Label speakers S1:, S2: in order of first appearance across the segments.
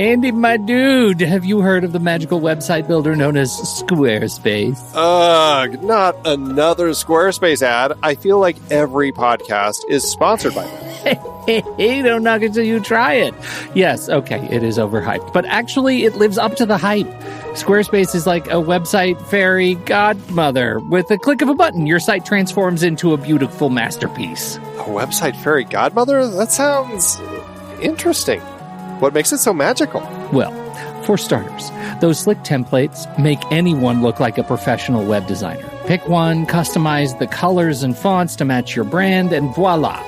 S1: Andy, my dude, have you heard of the magical website builder known as Squarespace?
S2: Ugh, not another Squarespace ad. I feel like every podcast is sponsored by them.
S1: Hey, don't knock it till you try it. Yes, okay, it is overhyped, but actually it lives up to the hype. Squarespace is like a website fairy godmother. With a click of a button, your site transforms into a beautiful masterpiece.
S2: A website fairy godmother? That sounds interesting. What makes it so magical?
S1: Well, for starters, those slick templates make anyone look like a professional web designer. Pick one, customize the colors and fonts to match your brand, and voila.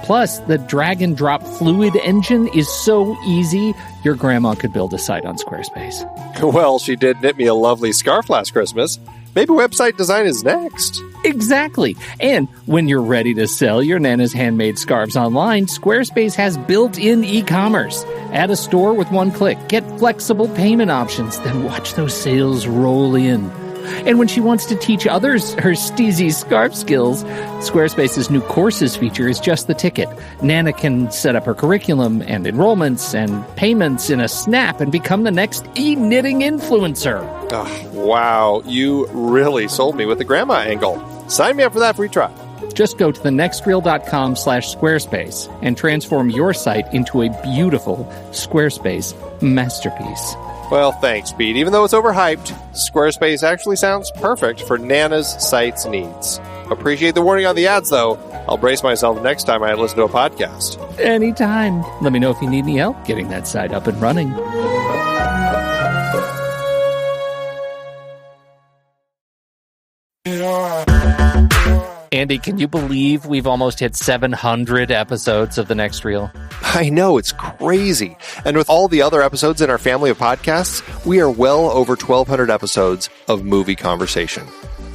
S1: Plus, the drag-and-drop fluid engine is so easy, your grandma could build a site on Squarespace.
S2: Well, she did knit me a lovely scarf last Christmas. Maybe website design is next.
S1: Exactly. And when you're ready to sell your Nana's handmade scarves online, Squarespace has built-in e-commerce. Add a store with one click. Get flexible payment options. Then watch those sales roll in. And when she wants to teach others her steezy scarf skills, Squarespace's new courses feature is just the ticket. Nana can set up her curriculum and enrollments and payments in a snap and become the next e-knitting influencer.
S2: Oh, wow, you really sold me with the grandma angle. Sign me up for that free trial.
S1: Just go to thenextreel.com/Squarespace and transform your site into a beautiful Squarespace masterpiece.
S2: Well, thanks, Pete. Even though it's overhyped, Squarespace actually sounds perfect for Nana's site's needs. Appreciate the warning on the ads, though. I'll brace myself next time I listen to a podcast.
S1: Anytime. Let me know if you need any help getting that site up and running. Andy, can you believe we've almost hit 700 episodes of The Next Reel?
S2: I know, it's crazy. And with all the other episodes in our family of podcasts, we are well over 1,200 episodes of movie conversation.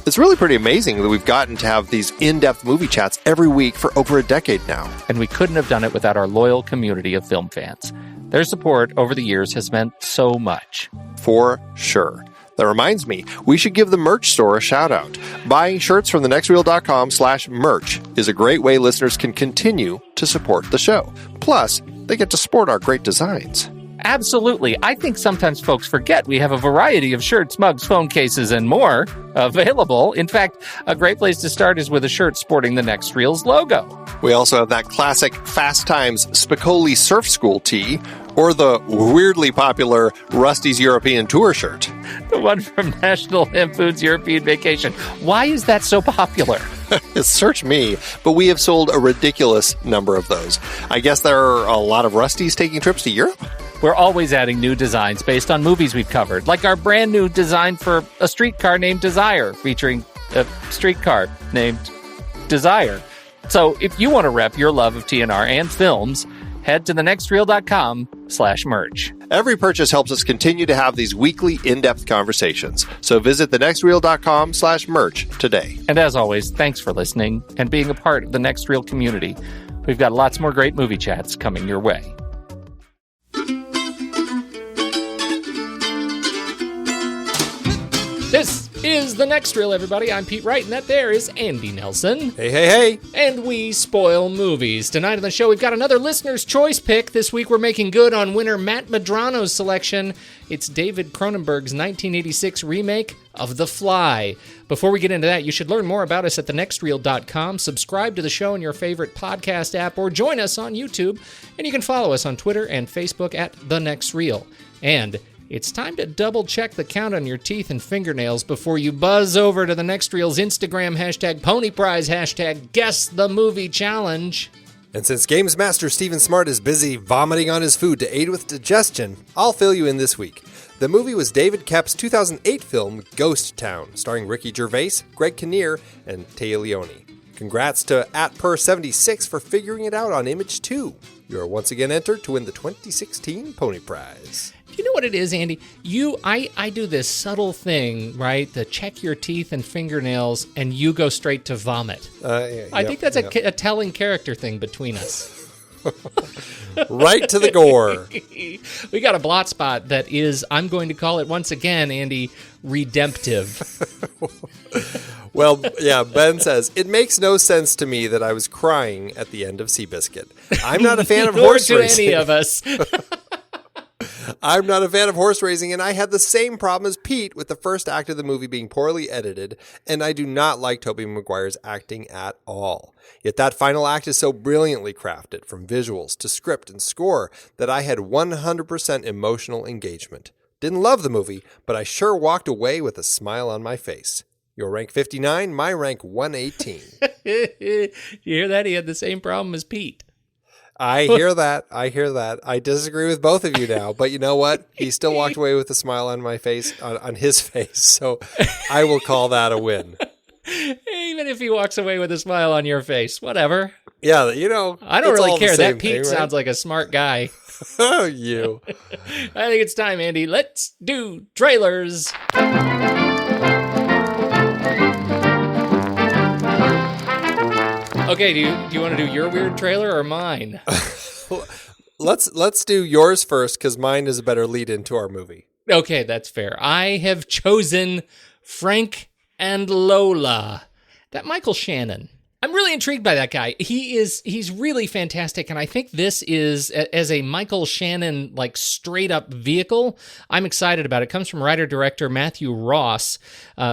S2: It's really pretty amazing that we've gotten to have these in-depth movie chats every week for over a decade now.
S1: And we couldn't have done it without our loyal community of film fans. Their support over the years has meant so much.
S2: For sure. That reminds me, we should give the merch store a shout out. Buying shirts from thenextreel.com/merch is a great way listeners can continue to support the show. Plus, they get to sport our great designs.
S1: Absolutely. I think sometimes folks forget we have a variety of shirts, mugs, phone cases, and more available. In fact, a great place to start is with a shirt sporting the Next Reel's logo.
S2: We also have that classic Fast Times Spicoli Surf School tee, or the weirdly popular Rusty's European Tour shirt.
S1: The one from National Lampoon's European Vacation. Why is that so popular?
S2: Search me, but we have sold a ridiculous number of those. I guess there are a lot of Rustys taking trips to Europe?
S1: We're always adding new designs based on movies we've covered, like our brand new design for a streetcar named Desire, featuring a streetcar named Desire. So if you want to rep your love of TNR and films, head to thenextreel.com/merch.
S2: Every purchase helps us continue to have these weekly in-depth conversations. So visit thenextreel.com/merch today.
S1: And as always, thanks for listening and being a part of the Next Reel community. We've got lots more great movie chats coming your way. This is The Next Reel, everybody. I'm Pete Wright, and that there is Andy Nelson.
S2: Hey, hey, hey.
S1: And we spoil movies. Tonight on the show, we've got another listener's choice pick. This week, we're making good on winner Matt Medrano's selection. It's David Cronenberg's 1986 remake of The Fly. Before we get into that, you should learn more about us at thenextreel.com. Subscribe to the show in your favorite podcast app, or join us on YouTube. And you can follow us on Twitter and Facebook at The Next Reel. And it's time to double-check the count on your teeth and fingernails before you buzz over to The Next Reel's Instagram, #PonyPrize, #GuessTheMovieChallenge.
S3: And since Games Master Steven Smart is busy vomiting on his food to aid with digestion, I'll fill you in this week. The movie was David Koepp's 2008 film, Ghost Town, starring Ricky Gervais, Greg Kinnear, and Téa Leoni. Congrats to @Per76 for figuring it out on Image 2. You are once again entered to win the 2016 Pony Prize.
S1: You know what it is, Andy? I do this subtle thing, right? To check your teeth and fingernails, and you go straight to vomit. I think that's a telling character thing between us.
S3: Right to the gore.
S1: We got a blot spot that is, I'm going to call it once again, Andy, redemptive.
S3: Well, yeah, Ben says, it makes no sense to me that I was crying at the end of Seabiscuit. I'm not a fan of horse
S1: Nor to
S3: racing.
S1: any of us.
S3: I'm not a fan of horse racing, and I had the same problem as Pete with the first act of the movie being poorly edited, and I do not like Tobey Maguire's acting at all. Yet that final act is so brilliantly crafted, from visuals to script and score, that I had 100% emotional engagement. Didn't love the movie, but I sure walked away with a smile on my face. Your rank 59, my rank 118.
S1: You hear that? He had the same problem as Pete.
S3: I hear that. I disagree with both of you now, but you know what? He still walked away with a smile on my face, on his face, so I will call that a win.
S1: Even if he walks away with a smile on your face, whatever.
S3: Yeah,
S1: I don't really care. That Pete sounds like a smart guy.
S3: Oh, you.
S1: I think it's time, Andy. Let's do trailers. Okay, do you want to do your weird trailer or mine?
S3: Let's do yours first, because mine is a better lead into our movie.
S1: Okay, that's fair. I have chosen Frank and Lola. That Michael Shannon. I'm really intrigued by that guy. He's really fantastic, and I think this is, as a Michael Shannon, like, straight-up vehicle, I'm excited about it. It comes from writer-director Matthew Ross,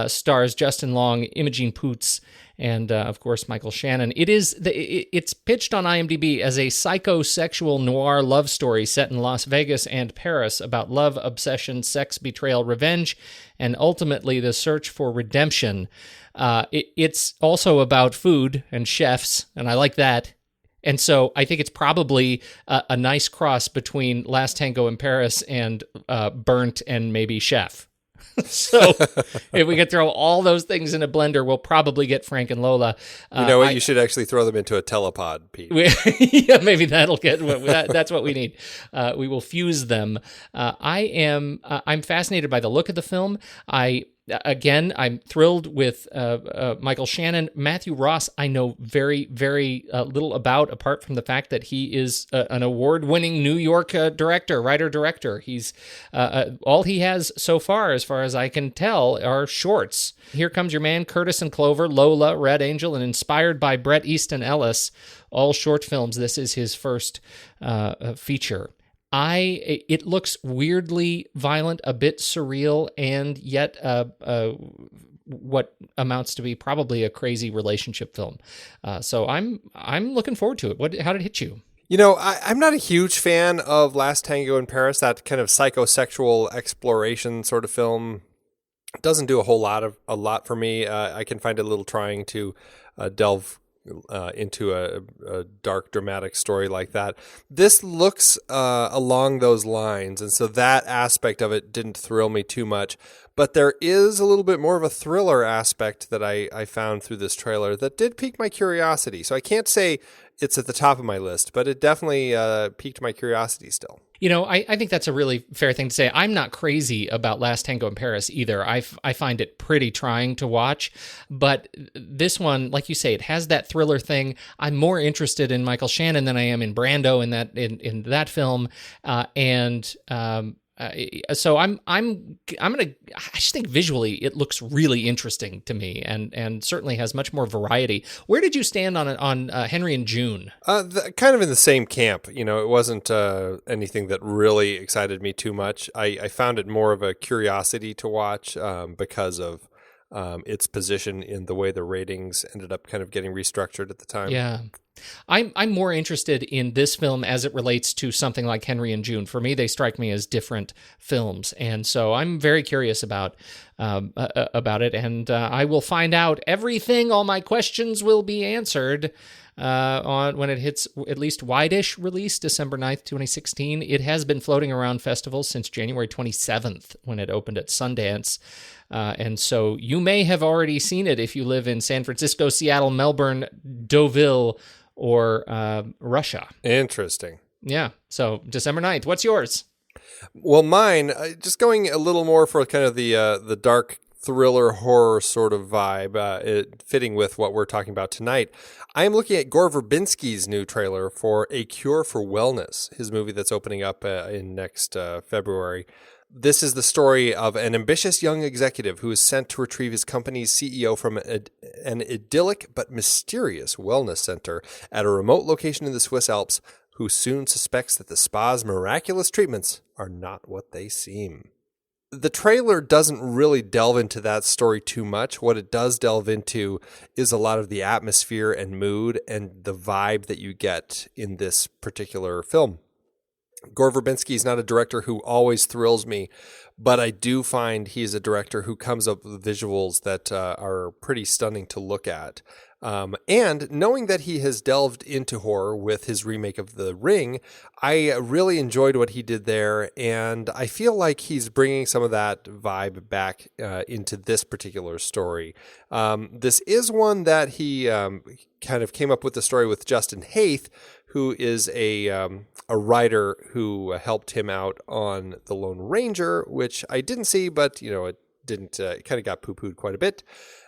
S1: stars Justin Long, Imogen Poots, and, of course, Michael Shannon. It's pitched on IMDb as a psychosexual noir love story set in Las Vegas and Paris about love, obsession, sex, betrayal, revenge, and ultimately the search for redemption. It's also about food and chefs, and I like that. And so I think it's probably a nice cross between Last Tango in Paris and Burnt and maybe Chef. So if we could throw all those things in a blender, we'll probably get Frank and Lola.
S3: You know what? You should actually throw them into a telepod, Pete.
S1: Yeah, maybe that'll get. That's what we need. We will fuse them. I'm fascinated by the look of the film. I'm thrilled with Michael Shannon. Matthew Ross, I know very, very little about, apart from the fact that he is an award-winning New York writer-director. He's all he has so far as I can tell, are shorts. Here Comes Your Man, Curtis and Clover, Lola, Red Angel, and inspired by Bret Easton Ellis, all short films. This is his first feature. It looks weirdly violent, a bit surreal, and yet what amounts to be probably a crazy relationship film. So I'm looking forward to it. How did it hit you?
S3: I'm not a huge fan of Last Tango in Paris, that kind of psychosexual exploration sort of film. It doesn't do a lot for me. I can find it a little trying to delve into a dark, dramatic story like that. This looks along those lines, and so that aspect of it didn't thrill me too much. But there is a little bit more of a thriller aspect that I found through this trailer that did pique my curiosity. So I can't say it's at the top of my list, but it definitely piqued my curiosity still.
S1: I think that's a really fair thing to say. I'm not crazy about Last Tango in Paris either. I find it pretty trying to watch, but this one, like you say, it has that thriller thing. I'm more interested in Michael Shannon than I am in Brando in that film, so I just think visually it looks really interesting to me, and certainly has much more variety. Where did you stand on Henry and June?
S3: Kind of in the same camp. It wasn't anything that really excited me too much. I found it more of a curiosity to watch because of its position in the way the ratings ended up kind of getting restructured at the time.
S1: Yeah. I'm more interested in this film as it relates to something like Henry and June. For me, they strike me as different films, and so I'm very curious about it. And I will find out everything. All my questions will be answered on when it hits at least wide-ish release, December 9th, 2016. It has been floating around festivals since January 27th when it opened at Sundance. And so you may have already seen it if you live in San Francisco, Seattle, Melbourne, Deauville, or Russia.
S3: Interesting.
S1: Yeah. So December 9th. What's yours?
S3: Well, mine, just going a little more for kind of the dark thriller horror sort of vibe, fitting with what we're talking about tonight. I am looking at Gore Verbinski's new trailer for A Cure for Wellness, his movie that's opening up in next February. This is the story of an ambitious young executive who is sent to retrieve his company's CEO from an idyllic but mysterious wellness center at a remote location in the Swiss Alps, who soon suspects that the spa's miraculous treatments are not what they seem. The trailer doesn't really delve into that story too much. What it does delve into is a lot of the atmosphere and mood and the vibe that you get in this particular film. Gore Verbinski is not a director who always thrills me, but I do find he's a director who comes up with visuals that are pretty stunning to look at. And knowing that he has delved into horror with his remake of The Ring, I really enjoyed what he did there, and I feel like he's bringing some of that vibe back into this particular story. This is one that he kind of came up with the story with Justin Haith, who is a writer who helped him out on The Lone Ranger, which I didn't see, but it didn't. It kind of got poo-pooed quite a bit.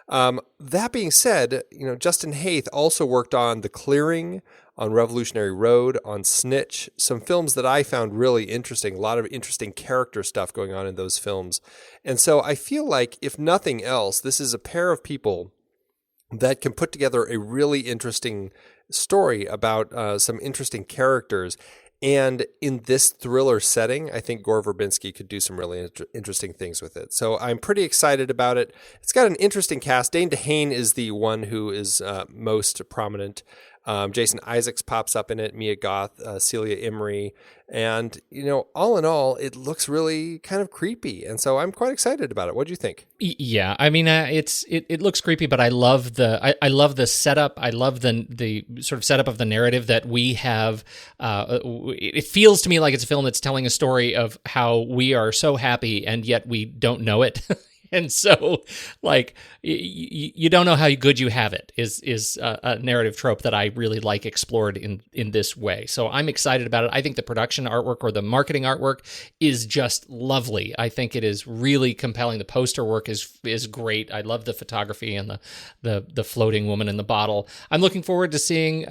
S3: That being said, Justin Haith also worked on The Clearing, on Revolutionary Road, on Snitch, some films that I found really interesting, a lot of interesting character stuff going on in those films. And so I feel like, if nothing else, this is a pair of people that can put together a really interesting story about some interesting characters. And in this thriller setting, I think Gore Verbinski could do some really interesting things with it. So I'm pretty excited about it. It's got an interesting cast. Dane DeHaan is the one who is most prominent. Jason Isaacs pops up in it, Mia Goth, Celia Imrie. And, all in all, it looks really kind of creepy. And so I'm quite excited about it. What do you think?
S1: Yeah, I mean, it looks creepy, but I love the setup. I love the sort of setup of the narrative that we have. It feels to me like it's a film that's telling a story of how we are so happy and yet we don't know it. And so, like, you don't know how good you have it is a narrative trope that I really like explored in this way. So I'm excited about it. I think the production artwork or the marketing artwork is just lovely. I think it is really compelling. The poster work is great. I love the photography and the floating woman in the bottle. I'm looking forward to seeing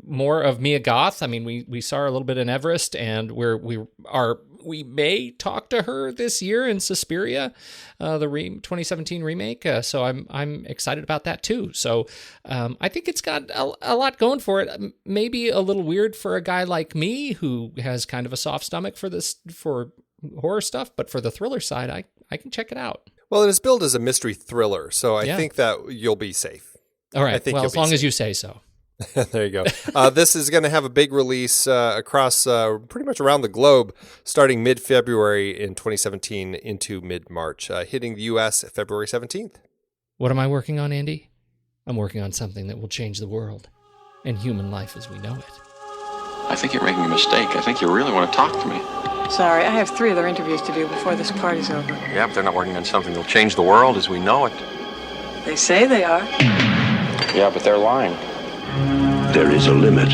S1: more of Mia Goth. I mean, we saw her a little bit in Everest, and we may talk to her this year in Suspiria, the 2017 remake. So I'm excited about that too. So I think it's got a lot going for it. Maybe a little weird for a guy like me who has kind of a soft stomach for horror stuff, but for the thriller side, I can check it out.
S3: Well, it is billed as a mystery thriller, so I think that you'll be safe.
S1: All right. Well, as long as you say so.
S3: There you go. This is going to have a big release across pretty much around the globe, starting mid-February in 2017 into mid-March, hitting the U.S. February 17th.
S1: What am I working on, Andy? I'm working on something that will change the world and human life as we know it.
S4: I think you're making a mistake. I think you really want to talk to me.
S5: Sorry, I have 3 other interviews to do before this party's over.
S4: Yeah, but they're not working on something that'll change the world as we know it.
S5: They say they are.
S4: Yeah, but they're lying.
S6: There is a limit,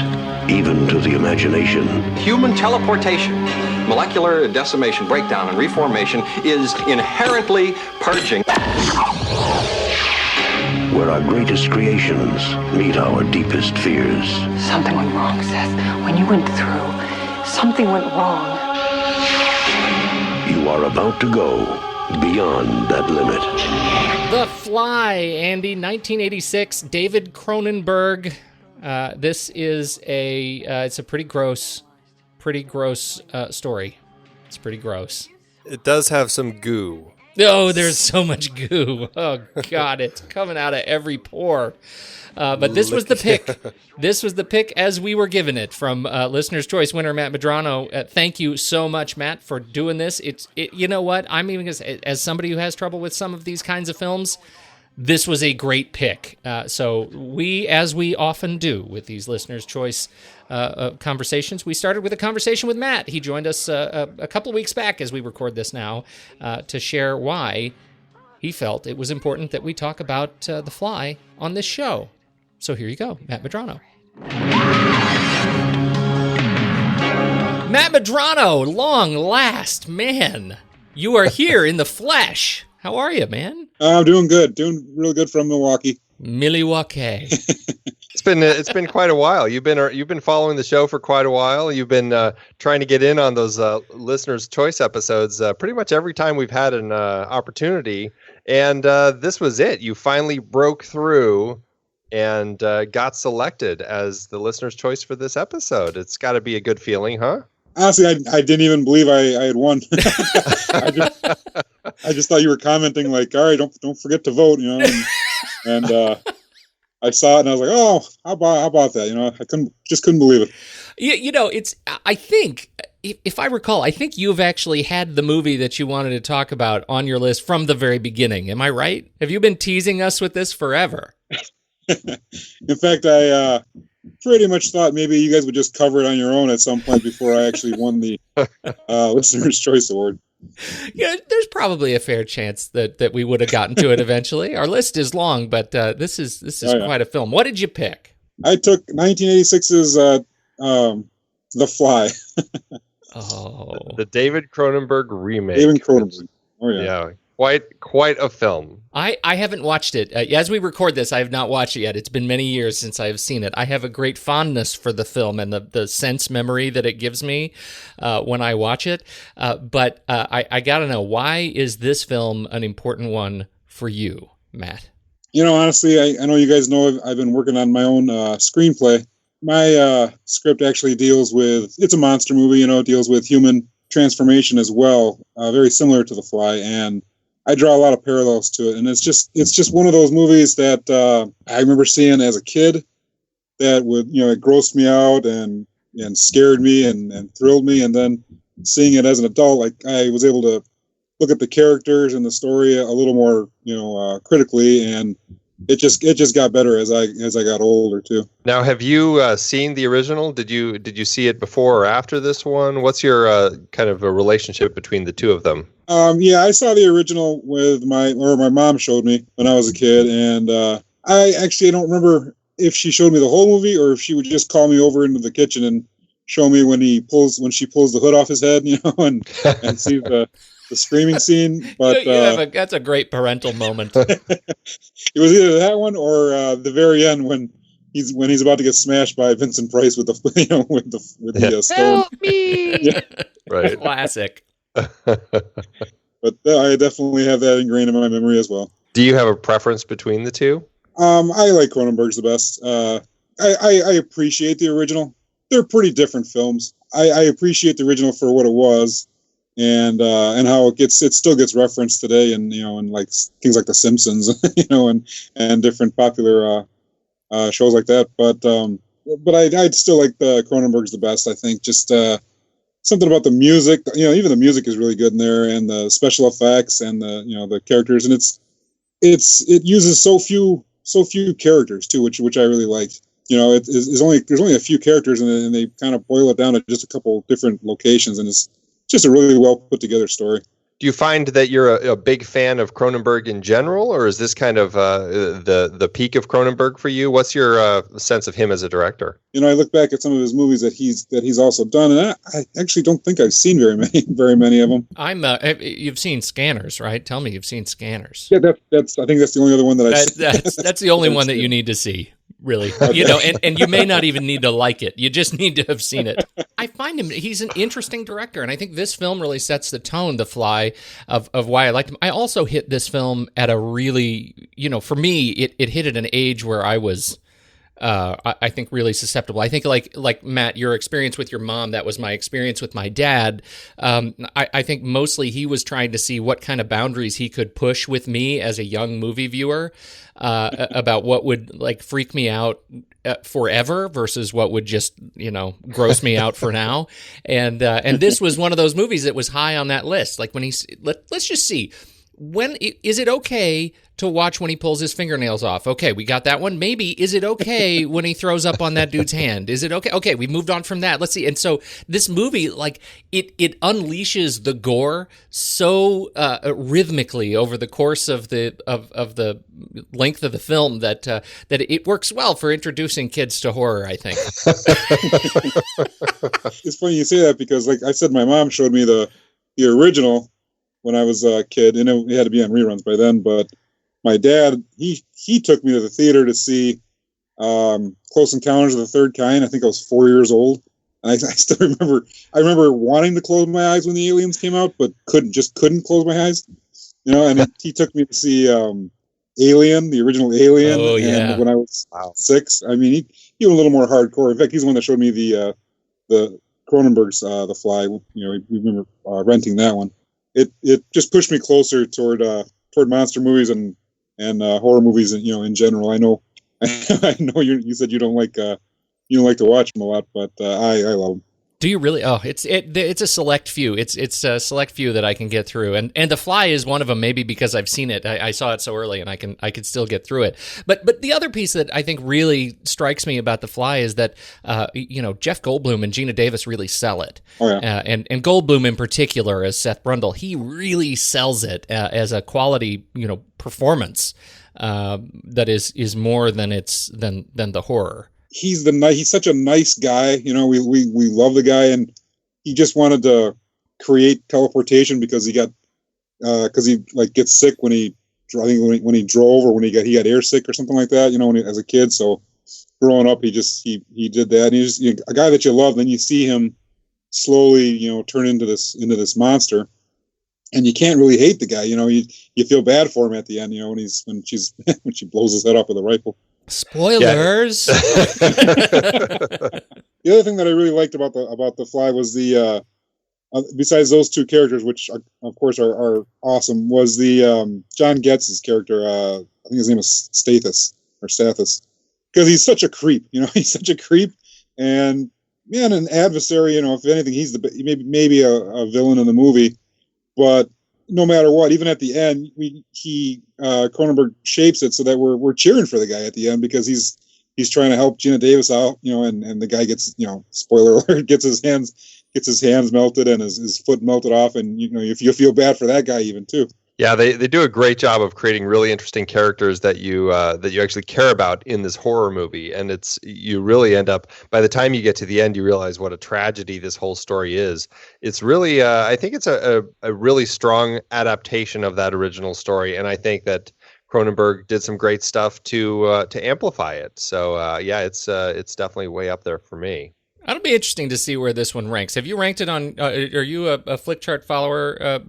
S6: even to the imagination.
S7: Human teleportation, molecular decimation, breakdown, and reformation is inherently purging.
S6: Where our greatest creations meet our deepest fears.
S5: Something went wrong, Seth. When you went through, something went wrong.
S6: You are about to go beyond that limit.
S1: The Fly, Andy, 1986, David Cronenberg. This is it's a pretty gross story. It's pretty gross.
S3: It does have some goo.
S1: Oh, there's so much goo. Oh, God, it's coming out of every pore. But this was the pick. This was the pick as we were given it from Listener's Choice winner Matt Medrano. Thank you so much, Matt, for doing this. You know what? I'm even going to say, as somebody who has trouble with some of these kinds of films, this was a great pick. So we, as we often do with these Listener's Choice conversations, we started with a conversation with Matt. He joined us a couple of weeks back as we record this now to share why he felt it was important that we talk about The Fly on this show. So here you go, Matt Medrano. Matt Medrano, long last, man. You are here in the flesh. How are you, man?
S8: I'm doing good. Doing real good from Milwaukee.
S1: Milwaukee.
S2: It's been quite a while. You've been following the show for quite a while. You've been trying to get in on those Listener's Choice episodes pretty much every time we've had an opportunity. And this was it. You finally broke through and got selected as the Listener's Choice for this episode. It's got to be a good feeling, huh?
S8: Honestly, I didn't even believe I had won. I just thought you were commenting like, all right, don't forget to vote, and I saw it and I was like, oh, how about that? I couldn't believe it.
S1: It's, I think, if I recall, I think you've actually had the movie that you wanted to talk about on your list from the very beginning. Am I right? Have you been teasing us with this forever?
S8: In fact, I pretty much thought maybe you guys would just cover it on your own at some point before I actually won the Listener's Choice Award.
S1: Yeah, there's probably a fair chance that we would have gotten to it eventually. Our list is long, but this is quite a film. What did you pick?
S8: I took 1986's The Fly.
S3: The David Cronenberg remake.
S8: David Cronenberg. Oh yeah.
S3: Quite a film.
S1: I haven't watched it. As we record this, I have not watched it yet. It's been many years since I have seen it. I have a great fondness for the film and the sense memory that it gives me when I watch it. But I got to know, why is this film an important one for you, Matt?
S8: Honestly, I know you guys know I've been working on my own screenplay. My script actually deals with, it's a monster movie, deals with human transformation as well, very similar to The Fly, and I draw a lot of parallels to it. And it's just one of those movies that I remember seeing as a kid that would, it grossed me out and scared me and thrilled me. And then seeing it as an adult, like I was able to look at the characters and the story a little more, critically, and it just got better as I got older too.
S3: Now, have you seen the original? Did you see it before or after this one? What's your kind of a relationship between the two of them?
S8: Yeah, I saw the original with my mom showed me when I was a kid, and I don't remember if she showed me the whole movie or if she would just call me over into the kitchen and show me when she pulls the hood off his head, and see the screaming scene. But
S1: that's a great parental moment.
S8: It was either that one or the very end when he's about to get smashed by Vincent Price with the stone.
S1: Help me!
S8: Yeah.
S3: Right.
S1: Classic.
S8: But I definitely have that ingrained in my memory as well.
S3: Do you have a preference between the two?
S8: I like Cronenberg's the best. I appreciate the original. They're pretty different films. I appreciate the original for what it was, and how it still gets referenced today, and and like things like The Simpsons, and different popular shows like that. But I'd still like the Cronenberg's the best. I think just something about the music. Even the music is really good in there, and the special effects and the characters, and it uses so few characters too, which I really liked. There's only a few characters in it, and they kind of boil it down to just a couple different locations, and it's just a really well put together story.
S3: Do you find that you're a big fan of Cronenberg in general, or is this kind of the peak of Cronenberg for you? What's your sense of him as a director?
S8: I look back at some of his movies that he's also done, and I actually don't think I've seen very many of them.
S1: You've seen Scanners, right? Tell me you've seen Scanners.
S8: Yeah, I think that's the only other one that I've seen.
S1: That's the only one that you need to see. Really, and you may not even need to like it. You just need to have seen it. I find he's an interesting director, and I think this film really sets the tone, The Fly, of why I liked him. I also hit this film at a really, for me, it hit at an age where I was, I think, really susceptible. I think like Matt, your experience with your mom, that was my experience with my dad. I think mostly he was trying to see what kind of boundaries he could push with me as a young movie viewer, about what would freak me out forever versus what would just gross me out for now. And this was one of those movies that was high on that list. Like when let's just see, when is it okay to watch when he pulls his fingernails off? Okay, we got that one. Maybe is it okay when he throws up on that dude's hand? Is it okay? Okay, we moved on from that. Let's see. And so this movie, it unleashes the gore so rhythmically over the course of the length of the film that it works well for introducing kids to horror, I think.
S8: It's funny you say that because, like I said, my mom showed me the original when I was a kid, and it had to be on reruns by then. But my dad, he took me to the theater to see Close Encounters of the Third Kind. I think I was 4 years old, and I still remember. I remember wanting to close my eyes when the aliens came out, but couldn't close my eyes. And he took me to see Alien, the original Alien.
S1: Oh yeah.
S8: And when I was 6, I mean, he was a little more hardcore. In fact, he's the one that showed me the Cronenberg's The Fly. We remember renting that one. It just pushed me closer toward monster movies and horror movies, in general. I know you said you don't like to watch them a lot, but I love them.
S1: Do you really? Oh, it's a select few. It's a select few that I can get through, and The Fly is one of them. Maybe because I've seen it, I saw it so early, and I could still get through it. But the other piece that I think really strikes me about The Fly is that Jeff Goldblum and Gina Davis really sell it.
S8: Oh, yeah.
S1: And Goldblum in particular as Seth Brundle, he really sells it as a quality performance that is more than the horror.
S8: He's such a nice guy. We love the guy, and he just wanted to create teleportation because he gets sick when he drove, or when he got air sick or something like that. As a kid. So growing up, he did that. And he's just a guy that you love. Then you see him slowly, turn into this monster, and you can't really hate the guy. You feel bad for him at the end. when she blows his head off with a rifle.
S1: Spoilers.
S8: Yeah. The other thing that I really liked about the Fly was the besides those two characters, which of course are awesome, was the John Getz's character. I think his name is Stathis, because he's such a creep. He's such a creep, and an adversary. If anything, he's maybe a villain in the movie, but no matter what, even at the end, Cronenberg shapes it so that we're cheering for the guy at the end, because he's trying to help Gina Davis out, and the guy gets, spoiler alert, gets his hands melted and his foot melted off, and if you feel bad for that guy even too.
S3: Yeah, they do a great job of creating really interesting characters that you actually care about in this horror movie, and you really end up, by the time you get to the end, you realize what a tragedy this whole story is. It's really, I think it's a really strong adaptation of that original story, and I think that Cronenberg did some great stuff to amplify it. So it's definitely way up there for me.
S1: It'll be interesting to see where this one ranks. Have you ranked it on? Are you a Flick Chart follower,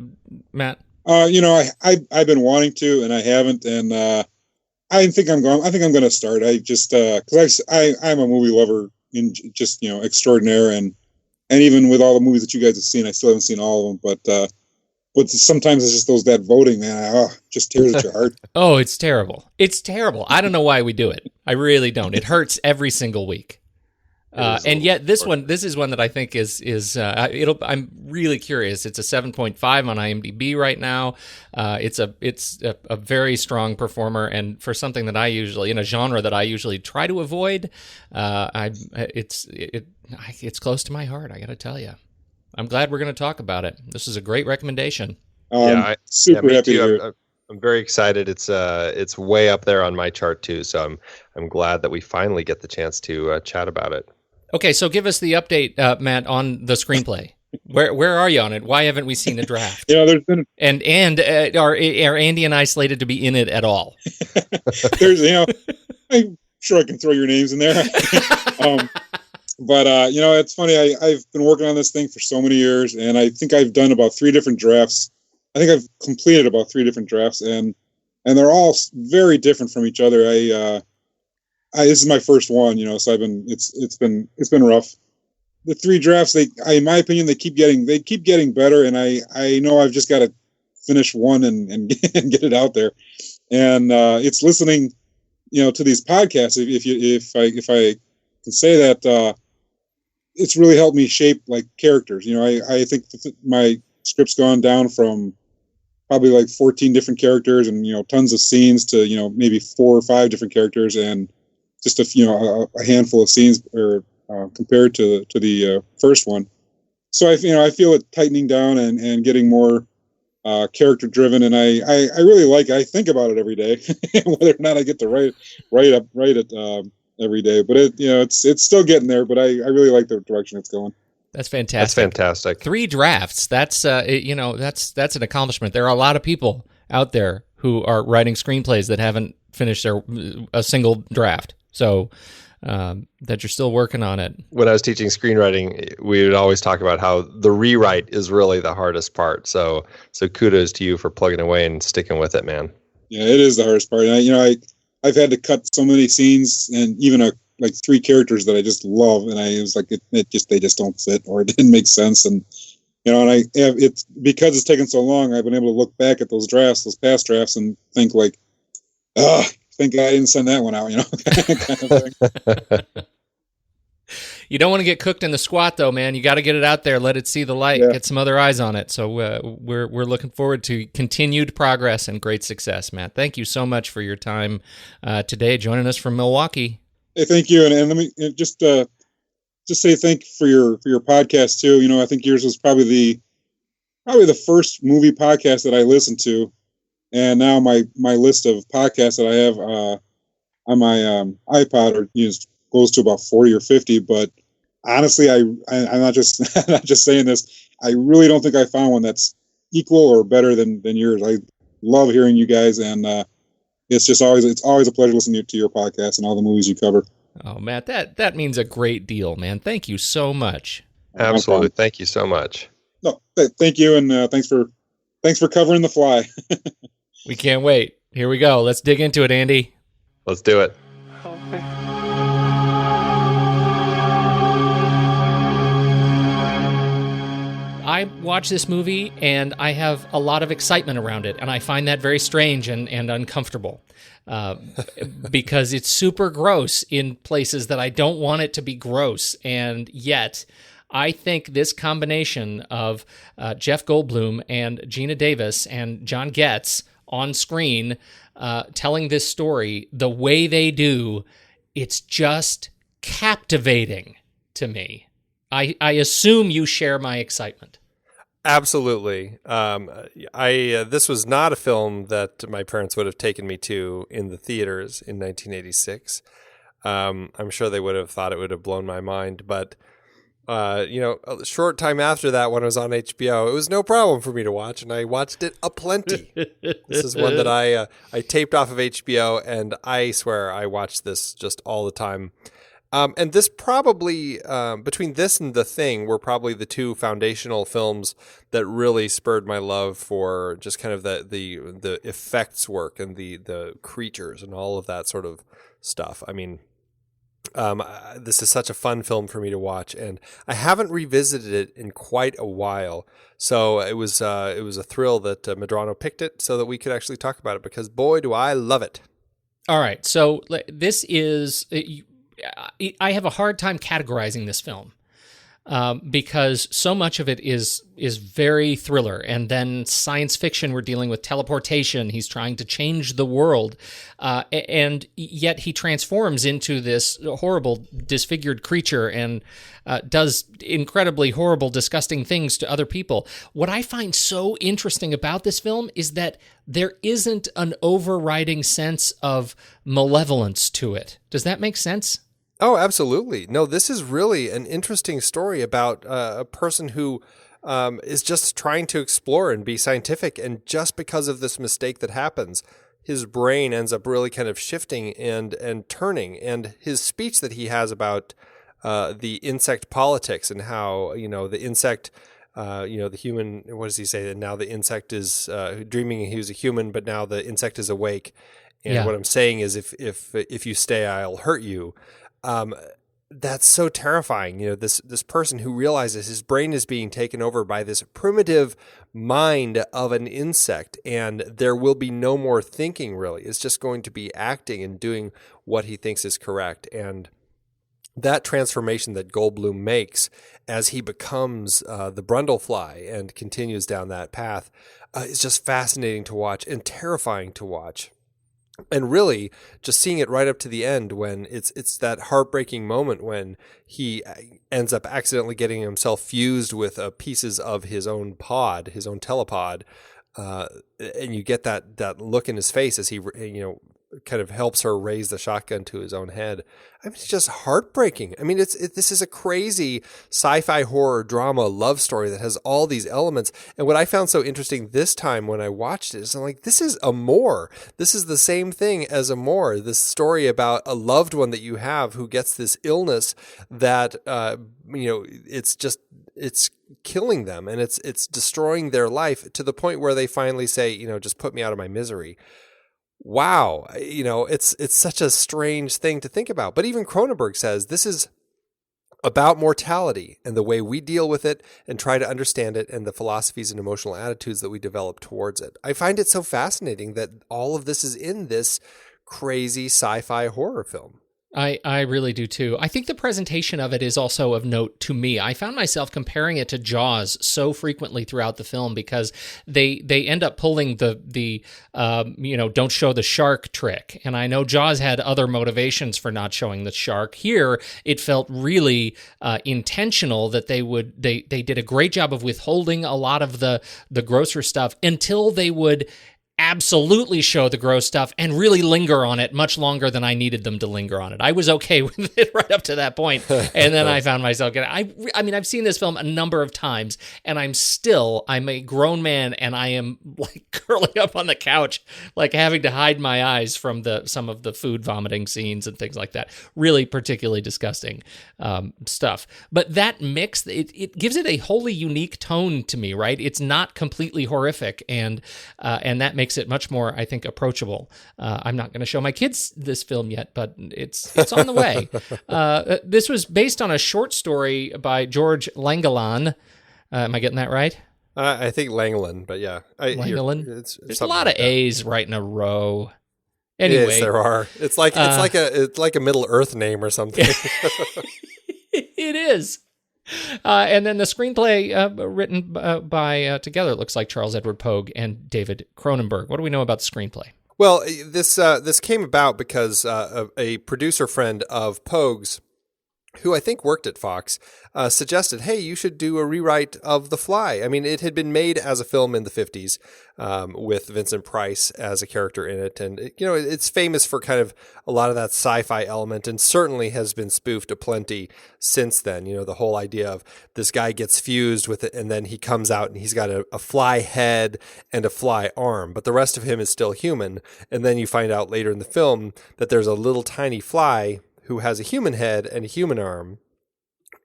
S1: Matt?
S8: I've been wanting to, and I haven't, and I think I'm going to start. I just because I'm a movie lover in just extraordinaire, and even with all the movies that you guys have seen, I still haven't seen all of them. But sometimes it's just that voting, man. Just tears at your heart.
S1: Oh, it's terrible. It's terrible. I don't know why we do it. I really don't. It hurts every single week. And yet this is one that I think is I'm really curious. It's a 7.5 on IMDb right now. It's a very strong performer, and for something that I usually, in a genre that I usually try to avoid, it's close to my heart. I got to tell you, I'm glad we're going to talk about it. This is a great recommendation.
S8: Super happy to hear it.
S3: I'm very excited. It's way up there on my chart too. So I'm glad that we finally get the chance to chat about it.
S1: Okay, so give us the update, Matt, on the screenplay. Where are you on it? Why haven't we seen a draft?
S8: There's been
S1: and are Andy and I slated to be in it at all?
S8: I'm sure I can throw your names in there. But it's funny. I've been working on this thing for so many years, and I think I've done about 3 different drafts. I think I've completed about 3 different drafts, and they're all very different from each other. This is my first one, so it's been rough. The 3 drafts, in my opinion, they keep getting better, and I know I've just got to finish one and get it out there. And it's listening, to these podcasts. If I can say that, it's really helped me shape like characters. I think my script's gone down from probably like 14 different characters and tons of scenes to maybe 4 or 5 different characters, and just a handful of scenes compared to the first one. So I feel it tightening down and getting more character driven, and I really like it. I think about it every day, whether or not I get to write it every day. But it's still getting there. But I really like the direction it's going.
S1: That's fantastic. 3 drafts. That's that's an accomplishment. There are a lot of people out there who are writing screenplays that haven't finished a single draft. So that you're still working on it.
S3: When I was teaching screenwriting, we would always talk about how the rewrite is really the hardest part. So kudos to you for plugging away and sticking with it, man.
S8: Yeah, it is the hardest part. And I've had to cut so many scenes and even a like 3 characters that I just love, and I was like, they just don't fit, or it didn't make sense. And and it's because it's taken so long, I've been able to look back at those past drafts, and think like, thank God I didn't send that one out, kind of thing.
S1: You don't want to get cooked in the squat, though, man. You got to get it out there, let it see the light, get some other eyes on it. So we're looking forward to continued progress and great success, Matt. Thank you so much for your time today, joining us from Milwaukee.
S8: Hey, thank you, and let me just say thank you for your podcast too. I think yours was probably the first movie podcast that I listened to, and now my list of podcasts that I have on my iPod goes to about 40 or 50. But honestly, I'm not just not just saying this. I really don't think I found one that's equal or better than yours. I love hearing you guys, and it's always a pleasure listening to your podcast and all the movies you cover.
S1: Oh, Matt, that means a great deal, man. Thank you so much.
S3: Absolutely, thank you so much.
S8: No, thank you, and thanks for covering The Fly.
S1: We can't wait. Here we go. Let's dig into it, Andy.
S3: Let's do it.
S1: I watch this movie and I have a lot of excitement around it, and I find that very strange and uncomfortable because it's super gross in places that I don't want it to be gross, and yet I think this combination of Jeff Goldblum and Gina Davis and John Getz on screen telling this story the way they do, it's just captivating to me. I assume you share my excitement.
S3: Absolutely. This was not a film that my parents would have taken me to in the theaters in 1986. I'm sure they would have thought it would have blown my mind, but a short time after that, when it was on HBO, it was no problem for me to watch, and I watched it aplenty. This is one that I taped off of HBO, and I swear I watched this just all the time. And this probably, between this and The Thing, were probably the 2 foundational films that really spurred my love for just kind of the effects work and the creatures and all of that sort of stuff. I mean, this is such a fun film for me to watch, and I haven't revisited it in quite a while. So it was a thrill that Medrano picked it so that we could actually talk about it, because boy, do I love it.
S1: All right, so this is. I have a hard time categorizing this film because so much of it is very thriller, and then science fiction. We're dealing with teleportation. He's trying to change the world, and yet he transforms into this horrible, disfigured creature and does incredibly horrible, disgusting things to other people. What I find so interesting about this film is that there isn't an overriding sense of malevolence to it. Does that make sense?
S3: Oh, absolutely. No, this is really an interesting story about a person who is just trying to explore and be scientific. And just because of this mistake that happens, his brain ends up really kind of shifting and turning. And his speech that he has about the insect politics and how, the insect, the human, what does he say? That now the insect is dreaming he was a human, but now the insect is awake. And what I'm saying is if you stay, I'll hurt you. That's so terrifying. This person who realizes his brain is being taken over by this primitive mind of an insect, and there will be no more thinking, really. It's just going to be acting and doing what he thinks is correct. And that transformation that Goldblum makes as he becomes the Brundlefly and continues down that path is just fascinating to watch and terrifying to watch. And really, just seeing it right up to the end, when it's that heartbreaking moment when he ends up accidentally getting himself fused with pieces of his own pod, his own telepod, and you get that look in his face as he kind of helps her raise the shotgun to his own head. I mean, it's just heartbreaking. I mean, this is a crazy sci-fi horror drama love story that has all these elements. And what I found so interesting this time when I watched it is I'm like, this is Amour. This is the same thing as Amour. This story about a loved one that you have who gets this illness that, it's killing them, and it's destroying their life to the point where they finally say, just put me out of my misery. wow, it's such a strange thing to think about. But even Cronenberg says this is about mortality and the way we deal with it and try to understand it and the philosophies and emotional attitudes that we develop towards it. I find it so fascinating that all of this is in this crazy sci-fi horror film.
S1: I really do too. I think the presentation of it is also of note to me. I found myself comparing it to Jaws so frequently throughout the film because they end up pulling the don't show the shark trick. And I know Jaws had other motivations for not showing the shark. Here, it felt really intentional that they did a great job of withholding a lot of the grosser stuff until they would absolutely show the gross stuff and really linger on it much longer than I needed them to linger on it. I was okay with it right up to that point, and then I found myself getting... I mean, I've seen this film a number of times, and I'm a grown man, and I am like curling up on the couch, like having to hide my eyes from some of the food vomiting scenes and things like that. Really particularly disgusting stuff. But that mix, it gives it a wholly unique tone to me, right? It's not completely horrific, and that makes it much more, I think, approachable. I'm not going to show my kids this film yet, but it's on the way. This was based on a short story by George Langelaan. Am I getting that right?
S3: I think Langelaan, but yeah.
S1: Langelaan? There's a lot of A's right in a row. Anyway.
S3: Yes, there are. It's like a Middle Earth name or something.
S1: It is. And then the screenplay written by together, it looks like Charles Edward Pogue and David Cronenberg. What do we know about the screenplay?
S3: Well, this came about because a producer friend of Pogue's, who I think worked at Fox, suggested, hey, you should do a rewrite of The Fly. I mean, it had been made as a film in the 50s with Vincent Price as a character in it. And, it's famous for kind of a lot of that sci-fi element and certainly has been spoofed aplenty since then. The whole idea of this guy gets fused with it and then he comes out and he's got a fly head and a fly arm, but the rest of him is still human. And then you find out later in the film that there's a little tiny fly who has a human head and a human arm.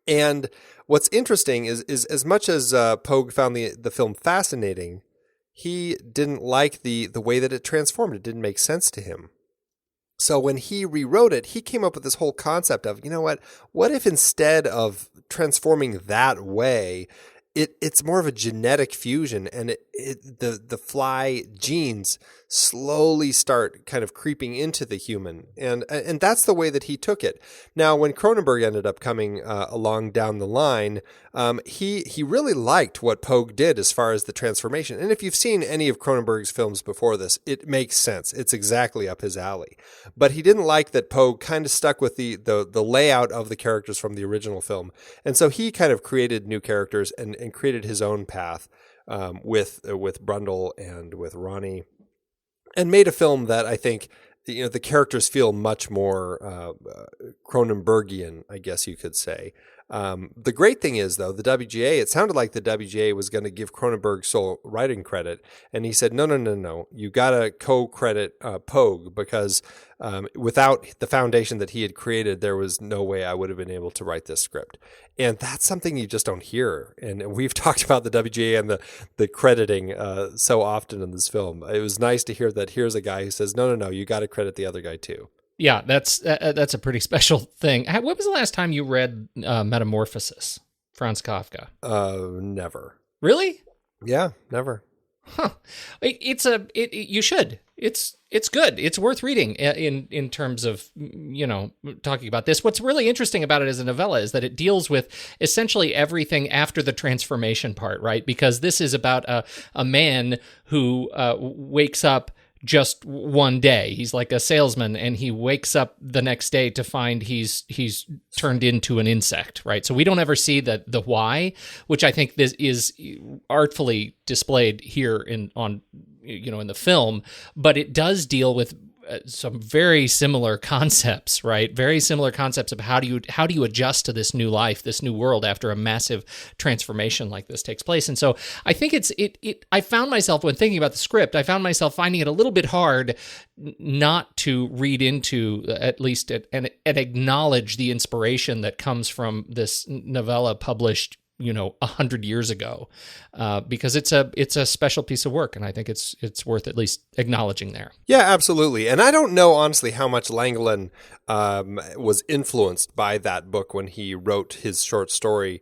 S3: And what's interesting is as much as Pogue found the film fascinating, he didn't like the way that it transformed. It didn't make sense to him. So when he rewrote it, he came up with this whole concept of, what if instead of transforming that way, it's more of a genetic fusion, and the fly genes slowly start kind of creeping into the human, and that's the way that he took it. Now, when Cronenberg ended up coming along down the line, he really liked what Pogue did as far as the transformation. And if you've seen any of Cronenberg's films before this, it makes sense. It's exactly up his alley. But he didn't like that Pogue kind of stuck with the layout of the characters from the original film, and so he kind of created new characters and created his own path with Brundle and with Ronnie, and made a film that I think the characters feel much more Cronenbergian, I guess you could say. The great thing is, though, the WGA, it sounded like the WGA was going to give Cronenberg sole writing credit, and he said, no, you got to co-credit Pogue, because without the foundation that he had created, there was no way I would have been able to write this script. And that's something you just don't hear. And we've talked about the WGA and the crediting so often in this film. It was nice to hear that here's a guy who says, no, you got to credit the other guy too.
S1: Yeah, that's a pretty special thing. When was the last time you read Metamorphosis, Franz Kafka?
S3: Never.
S1: Really?
S3: Yeah, never.
S1: Huh. You should. It's good. It's worth reading in terms of, talking about this. What's really interesting about it as a novella is that it deals with essentially everything after the transformation part, right? Because this is about a man who wakes up just one day. He's like a salesman, and he wakes up the next day to find he's turned into an insect, right? So we don't ever see the why, which I think this is artfully displayed here in the film, but it does deal with some very similar concepts, right? Very similar concepts of how do you adjust to this new life, this new world after a massive transformation like this takes place. And so I think I found myself, when thinking about the script, I found myself finding it a little bit hard not to read into, at least and acknowledge the inspiration that comes from this novella published 100 years ago, because it's a special piece of work, and I think it's worth at least acknowledging there.
S3: Yeah, absolutely. And I don't know, honestly, how much Langelaan was influenced by that book when he wrote his short story.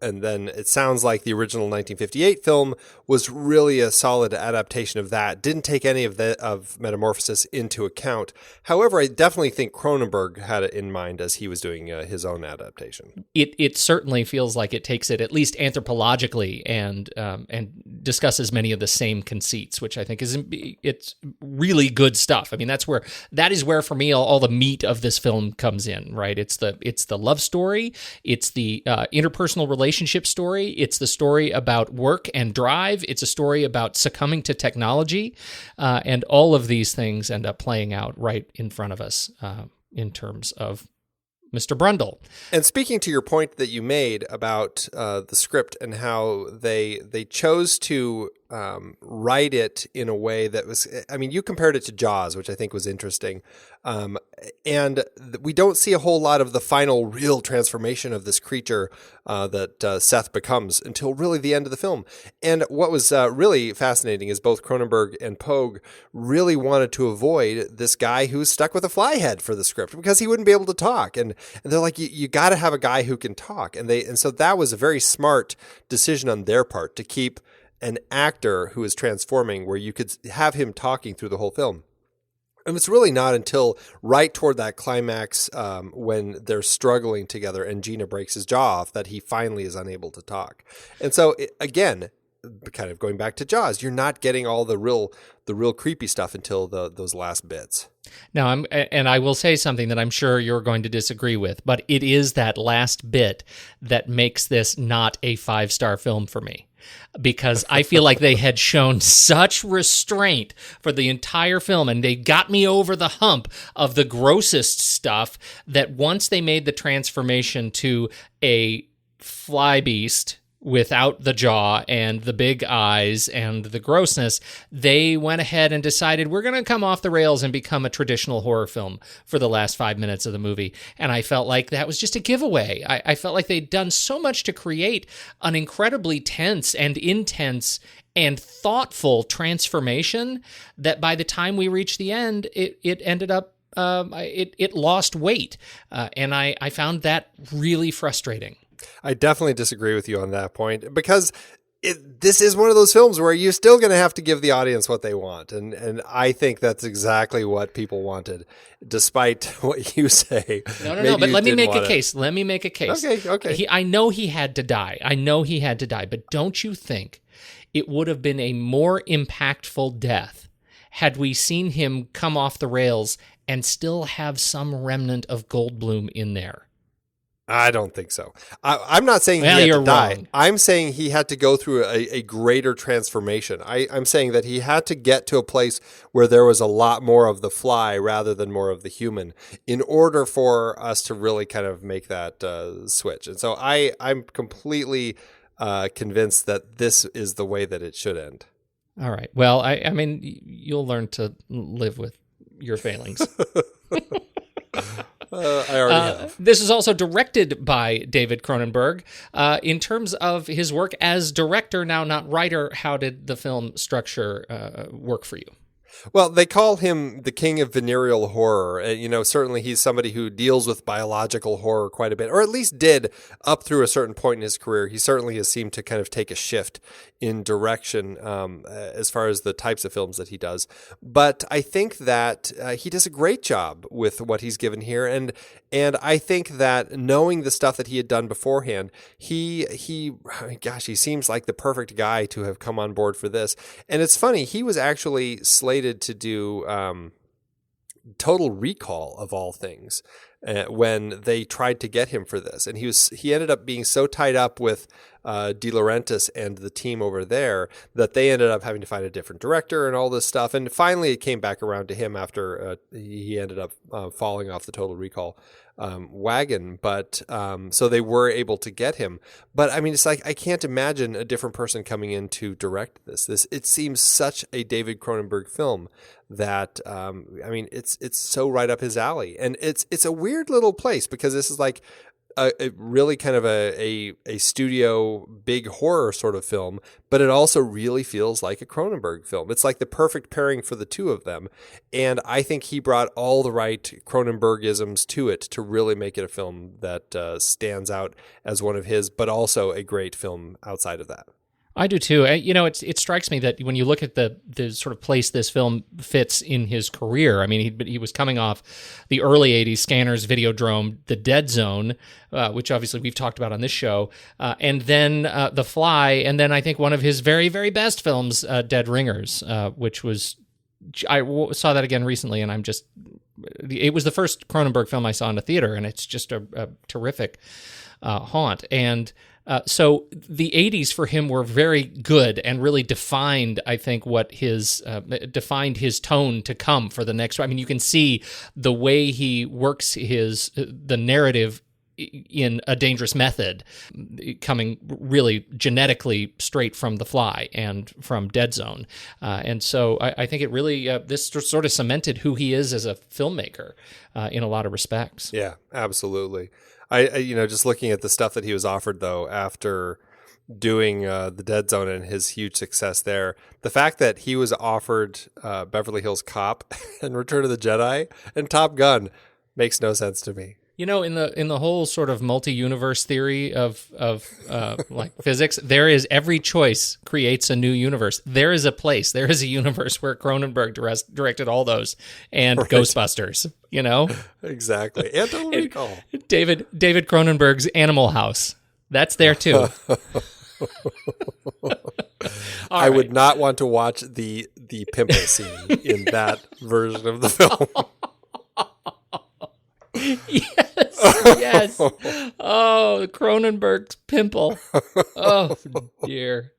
S3: And then it sounds like the original 1958 film was really a solid adaptation of that. Didn't take any of Metamorphosis into account. However, I definitely think Cronenberg had it in mind as he was doing his own adaptation.
S1: It certainly feels like it takes it at least anthropologically and discusses many of the same conceits, which I think it's really good stuff. I mean, that is where for me all the meat of this film comes in, right? It's the love story, it's the interpersonal relationship story, it's the story about work and drive, it's a story about succumbing to technology, and all of these things end up playing out right in front of us in terms of Mr. Brundle.
S3: And speaking to your point that you made about the script and how they chose to write it in a way that was, I mean, you compared it to Jaws, which I think was interesting. And we don't see a whole lot of the final real transformation of this creature that Seth becomes until really the end of the film. And what was really fascinating is both Cronenberg and Pogue really wanted to avoid this guy who's stuck with a fly head for the script because he wouldn't be able to talk. And they're like, you got to have a guy who can talk. And so that was a very smart decision on their part to keep an actor who is transforming where you could have him talking through the whole film. And it's really not until right toward that climax when they're struggling together and Gina breaks his jaw off that he finally is unable to talk. And so, again, kind of going back to Jaws, you're not getting all the real creepy stuff until those last bits.
S1: Now, I will say something that I'm sure you're going to disagree with, but it is that last bit that makes this not a 5-star film for me. Because I feel like they had shown such restraint for the entire film, and they got me over the hump of the grossest stuff, that once they made the transformation to a fly beast without the jaw and the big eyes and the grossness, they went ahead and decided we're going to come off the rails and become a traditional horror film for the last 5 minutes of the movie. And I felt like that was just a giveaway. I felt like they'd done so much to create an incredibly tense and intense and thoughtful transformation that by the time we reached the end, it ended up it lost weight. And I found that really frustrating.
S3: I definitely disagree with you on that point because this is one of those films where you're still going to have to give the audience what they want. And I think that's exactly what people wanted, despite what you say.
S1: No, but let me make a case. Let me make a case.
S3: Okay.
S1: I know he had to die. But don't you think it would have been a more impactful death had we seen him come off the rails and still have some remnant of Goldblum in there?
S3: I don't think so. I'm not saying he had to die.
S1: Wrong.
S3: I'm saying he had to go through a greater transformation. I'm saying that he had to get to a place where there was a lot more of the fly rather than more of the human in order for us to really kind of make that switch. And so I'm completely convinced that this is the way that it should end.
S1: All right. Well, I mean, you'll learn to live with your failings.
S3: I already have.
S1: This is also directed by David Cronenberg. In terms of his work as director, now not writer, how did the film structure work for you?
S3: Well, they call him the king of venereal horror. Certainly he's somebody who deals with biological horror quite a bit, or at least did up through a certain point in his career. He certainly has seemed to kind of take a shift in direction as far as the types of films that he does. But I think that he does a great job with what he's given here. And I think that knowing the stuff that he had done beforehand, he seems like the perfect guy to have come on board for this. And it's funny, he was actually slated to do Total Recall of all things when they tried to get him for this, and he ended up being so tied up with De Laurentiis and the team over there that they ended up having to find a different director and all this stuff. And finally, it came back around to him after he ended up falling off the Total Recall wagon. But so they were able to get him. But I mean, it's like I can't imagine a different person coming in to direct this. It seems such a David Cronenberg film that it's so right up his alley, and it's a weird little place because this is like really kind of a studio big horror sort of film, but it also really feels like a Cronenberg film. It's like the perfect pairing for the two of them. And I think he brought all the right Cronenbergisms to it to really make it a film that stands out as one of his, but also a great film outside of that.
S1: I do too. It strikes me that when you look at the sort of place this film fits in his career, I mean, he was coming off the early 80s Scanners, Videodrome, The Dead Zone, which obviously we've talked about on this show, and then The Fly, and then I think one of his very, very best films, Dead Ringers, which was, I saw that again recently, and it was the first Cronenberg film I saw in a theater, and it's just a terrific haunt. And so the 80s for him were very good and really defined, I think, defined his tone to come for the next. I mean, you can see the way he works the narrative in A Dangerous Method, coming really genetically straight from The Fly and from Dead Zone. And so I think it really, this sort of cemented who he is as a filmmaker in a lot of respects.
S3: Yeah, absolutely. I just looking at the stuff that he was offered, though, after doing The Dead Zone and his huge success there, the fact that he was offered Beverly Hills Cop and Return of the Jedi and Top Gun makes no sense to me.
S1: In the whole sort of multi-universe theory of like physics, there is every choice creates a new universe. There is a universe where Cronenberg directed all those and right. Ghostbusters, Exactly. And Total Recall. David Cronenberg's Animal House. That's there too.
S3: I would not want to watch the pimple scene in that version of the film.
S1: Yes. Oh, Cronenberg's pimple. Oh, dear.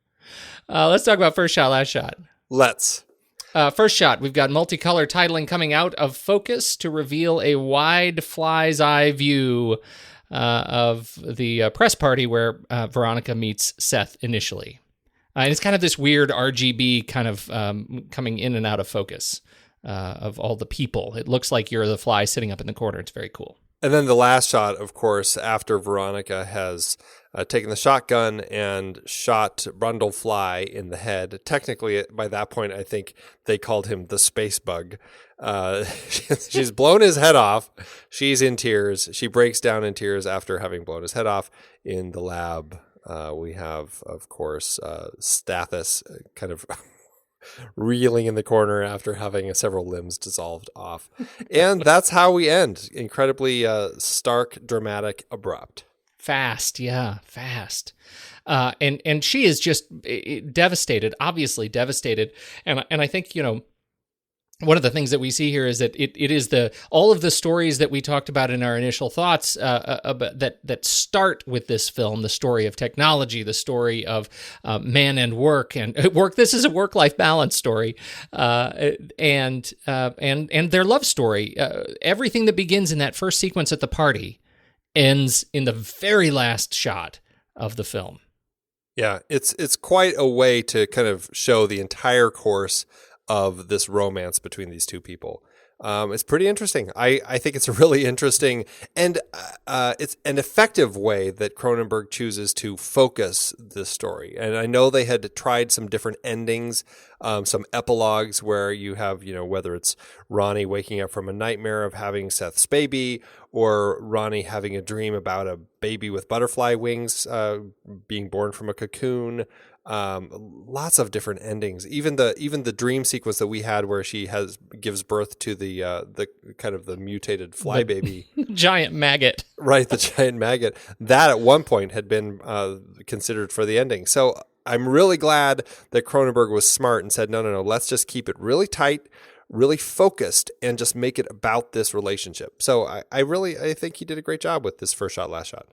S1: Let's talk about First Shot, Last Shot.
S3: Let's.
S1: First Shot, we've got multicolor titling coming out of focus to reveal a wide fly's eye view of the press party where Veronica meets Seth initially. And it's kind of this weird RGB kind of coming in and out of focus. Of all the people. It looks like you're the fly sitting up in the corner. It's very cool.
S3: And then the last shot, of course, after Veronica has taken the shotgun and shot Brundlefly in the head. Technically, by that point, I think they called him the space bug. She's blown his head off. She's in tears. She breaks down in tears after having blown his head off in the lab. We have, of course, Stathis kind of reeling in the corner after having several limbs dissolved off. And that's how we end. Incredibly stark, dramatic, abrupt.
S1: Fast. And she is just devastated, obviously devastated. And I think, one of the things that we see here is that it is all of the stories that we talked about in our initial thoughts that start with this film, the story of technology, the story of man and work. This is a work-life balance story, and their love story. Everything that begins in that first sequence at the party ends in the very last shot of the film.
S3: Yeah, it's quite a way to kind of show the entire course of this romance between these two people. It's pretty interesting. I think it's a really interesting and it's an effective way that Cronenberg chooses to focus this story. And I know they had tried some different endings, some epilogues where you have, whether it's Ronnie waking up from a nightmare of having Seth's baby, or Ronnie having a dream about a baby with butterfly wings being born from a cocoon. Lots of different endings. Even the dream sequence that we had where she gives birth to the kind of the mutated fly baby,
S1: giant maggot.
S3: Right, the giant maggot. That at one point had been considered for the ending. So I'm really glad that Cronenberg was smart and said, no, let's just keep it really tight, really focused, and just make it about this relationship. So I think he did a great job with this First Shot, Last Shot.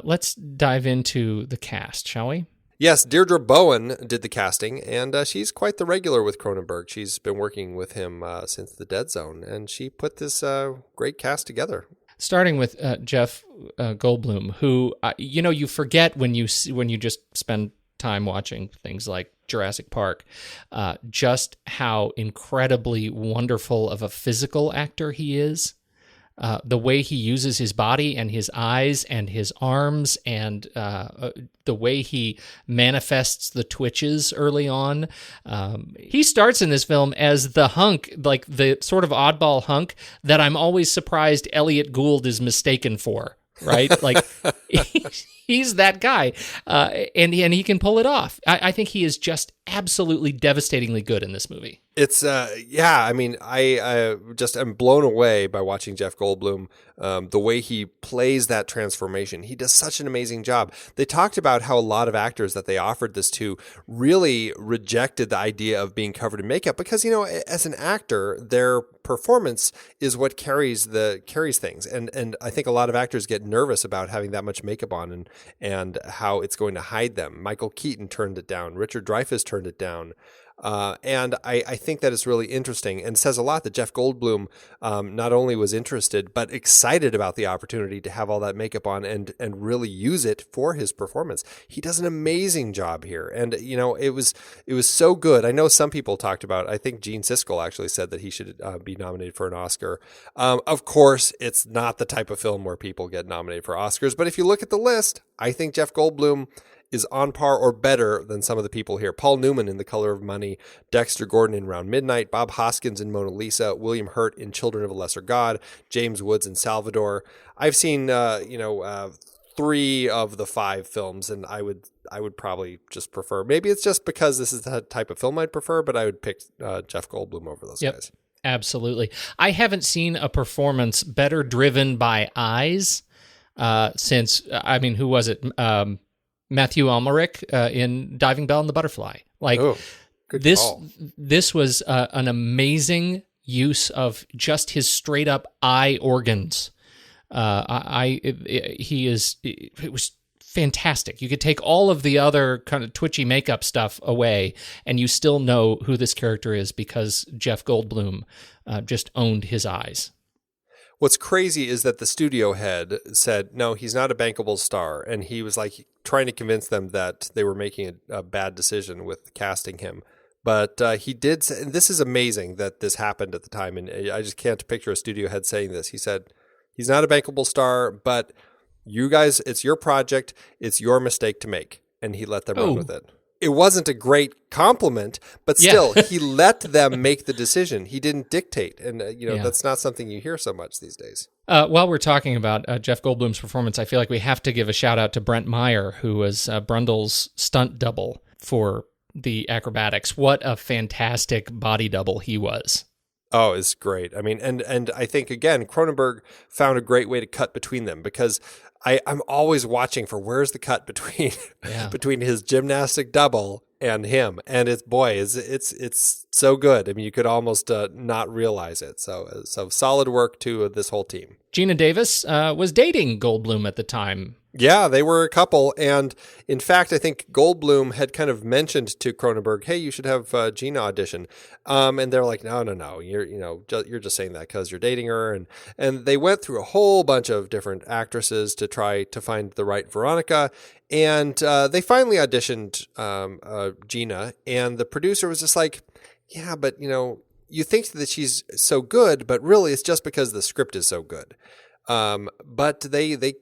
S1: Let's dive into the cast, shall we?
S3: Yes, Deirdre Bowen did the casting, and she's quite the regular with Cronenberg. She's been working with him since The Dead Zone, and she put this great cast together.
S1: Starting with Jeff Goldblum, who you forget when you just spend time watching things like Jurassic Park, just how incredibly wonderful of a physical actor he is. The way he uses his body and his eyes and his arms and the way he manifests the twitches early on. He starts in this film as the hunk, like the sort of oddball hunk that I'm always surprised Elliot Gould is mistaken for, right? Like he's that guy, and he can pull it off. I think he is just absolutely devastatingly good in this movie.
S3: It's I mean, I just am blown away by watching Jeff Goldblum, the way he plays that transformation. He does such an amazing job. They talked about how a lot of actors that they offered this to really rejected the idea of being covered in makeup because, you know, as an actor, their performance is what carries things. And I think a lot of actors get nervous about having that much makeup on and how it's going to hide them. Michael Keaton turned it down. Richard Dreyfuss turned it down. And I think that it's really interesting and says a lot that Jeff Goldblum not only was interested, but excited about the opportunity to have all that makeup on and really use it for his performance. He does an amazing job here. And, you know, it was so good. I know some people talked about, I think Gene Siskel actually said that he should be nominated for an Oscar. Of course, it's not the type of film where people get nominated for Oscars. But if you look at the list, I think Jeff Goldblum is on par or better than some of the people here. Paul Newman in The Color of Money, Dexter Gordon in Round Midnight, Bob Hoskins in Mona Lisa, William Hurt in Children of a Lesser God, James Woods in Salvador. I've seen 3 of the 5 films, and I would probably just prefer. Maybe it's just because this is the type of film I'd prefer, but I would pick Jeff Goldblum over those guys.
S1: Absolutely. I haven't seen a performance better driven by eyes since. I mean, who was it? Matthew Almeric in Diving Bell and the Butterfly. Like this was an amazing use of just his straight up eye organs. It was fantastic. You could take all of the other kind of twitchy makeup stuff away, and you still know who this character is because Jeff Goldblum just owned his eyes.
S3: What's crazy is that the studio head said, no, he's not a bankable star. And he was like trying to convince them that they were making a bad decision with casting him. But he did say, and this is amazing that this happened at the time. And I just can't picture a studio head saying this. He said, he's not a bankable star, but you guys, it's your project. It's your mistake to make. And he let them run with it. It wasn't a great compliment, but still, he let them make the decision. He didn't dictate. And, that's not something you hear so much these days.
S1: While we're talking about Jeff Goldblum's performance, I feel like we have to give a shout out to Brent Meyer, who was Brundle's stunt double for the acrobatics. What a fantastic body double he was.
S3: Oh, it's great. I mean, and I think, again, Cronenberg found a great way to cut between them because I'm always watching for where's the cut between his gymnastic double and him, and it's so good. I mean, you could almost not realize it. So solid work to this whole team.
S1: Gina Davis was dating Goldblum at the time.
S3: Yeah, they were a couple, and in fact, I think Goldblum had kind of mentioned to Cronenberg, "Hey, you should have Gina audition," and they're like, "No, you're just saying that because you're dating her," and they went through a whole bunch of different actresses to try to find the right Veronica, and they finally auditioned Gina, and the producer was just like, "Yeah, but you think that she's so good, but really it's just because the script is so good." But they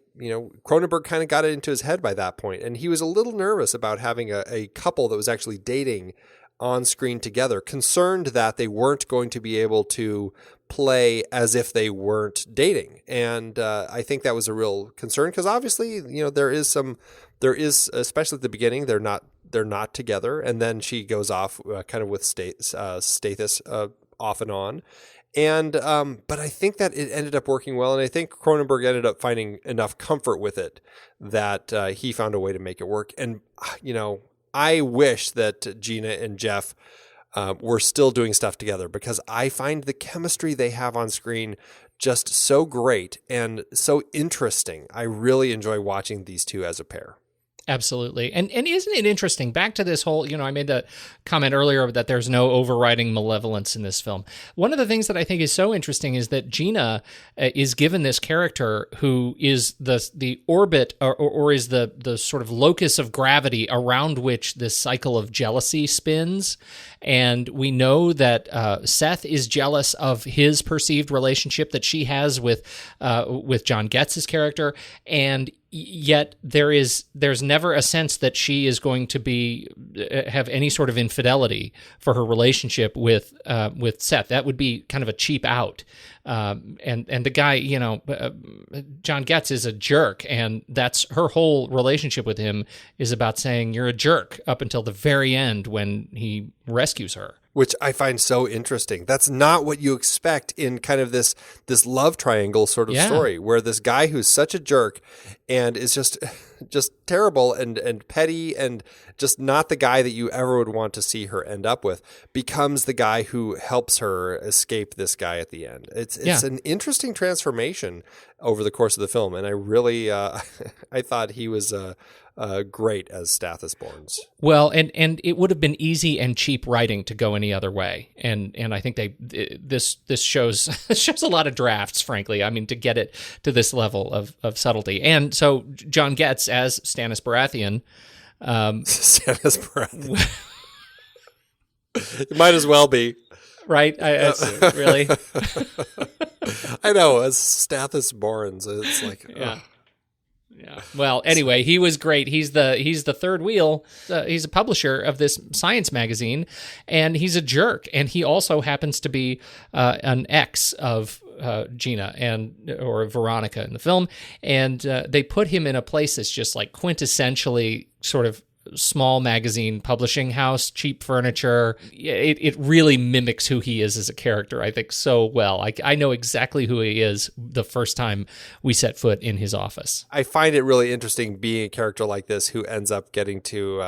S3: Cronenberg kind of got it into his head by that point, and he was a little nervous about having a couple that was actually dating on screen together, concerned that they weren't going to be able to play as if they weren't dating. And I think that was a real concern because obviously, there is, especially at the beginning, they're not together, and then she goes off kind of with Stathis off and on. And but I think that it ended up working well, and I think Cronenberg ended up finding enough comfort with it that he found a way to make it work. And I wish that Gina and Jeff were still doing stuff together because I find the chemistry they have on screen just so great and so interesting. I really enjoy watching these two as a pair.
S1: Absolutely. And isn't it interesting, back to this whole, I made the comment earlier that there's no overriding malevolence in this film. One of the things that I think is so interesting is that Gina is given this character who is the orbit or is the sort of locus of gravity around which this cycle of jealousy spins. And we know that Seth is jealous of his perceived relationship that she has with John Getz's character, and yet there's never a sense that she is going to have any sort of infidelity for her relationship with Seth. That would be kind of a cheap out. And the guy, John Getz is a jerk, and that's her whole relationship with him is about saying you're a jerk up until the very end when he rescues her.
S3: Which I find so interesting. That's not what you expect in kind of this love triangle sort of story, where this guy who's such a jerk and is just terrible and petty and just not the guy that you ever would want to see her end up with, becomes the guy who helps her escape this guy at the end. It's an interesting transformation over the course of the film, and I really I thought he was great as Stathis Borns.
S1: Well, and it would have been easy and cheap writing to go any other way, and I think this shows a lot of drafts, frankly. I mean, to get it to this level of subtlety, and so John Getz as Stannis Baratheon.
S3: Stannis Baratheon. It might as well be.
S1: Right? Really?
S3: I know, as Stathis Borns, it's like...
S1: Yeah. Yeah. Well, anyway, he was great. He's the third wheel. He's a publisher of this science magazine, and he's a jerk. And he also happens to be an ex of Gina or Veronica in the film. And they put him in a place that's just like quintessentially sort of small magazine publishing house, cheap furniture. It really mimics who he is as a character, I think, so well. I know exactly who he is the first time we set foot in his office.
S3: I find it really interesting being a character like this who ends up getting to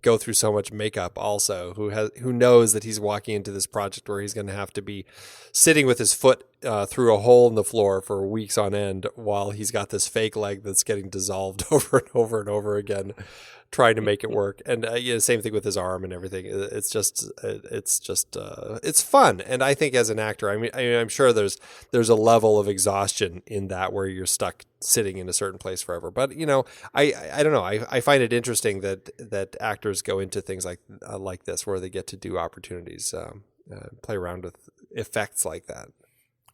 S3: go through so much makeup also, who knows that he's walking into this project where he's going to have to be sitting with his foot through a hole in the floor for weeks on end while he's got this fake leg that's getting dissolved over and over and over again, trying to make it work. And same thing with his arm and everything. It's fun. And I think as an actor, I mean, I'm sure there's a level of exhaustion in that where you're stuck sitting in a certain place forever. But I don't know. I find it interesting that actors go into things like this where they get to do opportunities, play around with effects like that.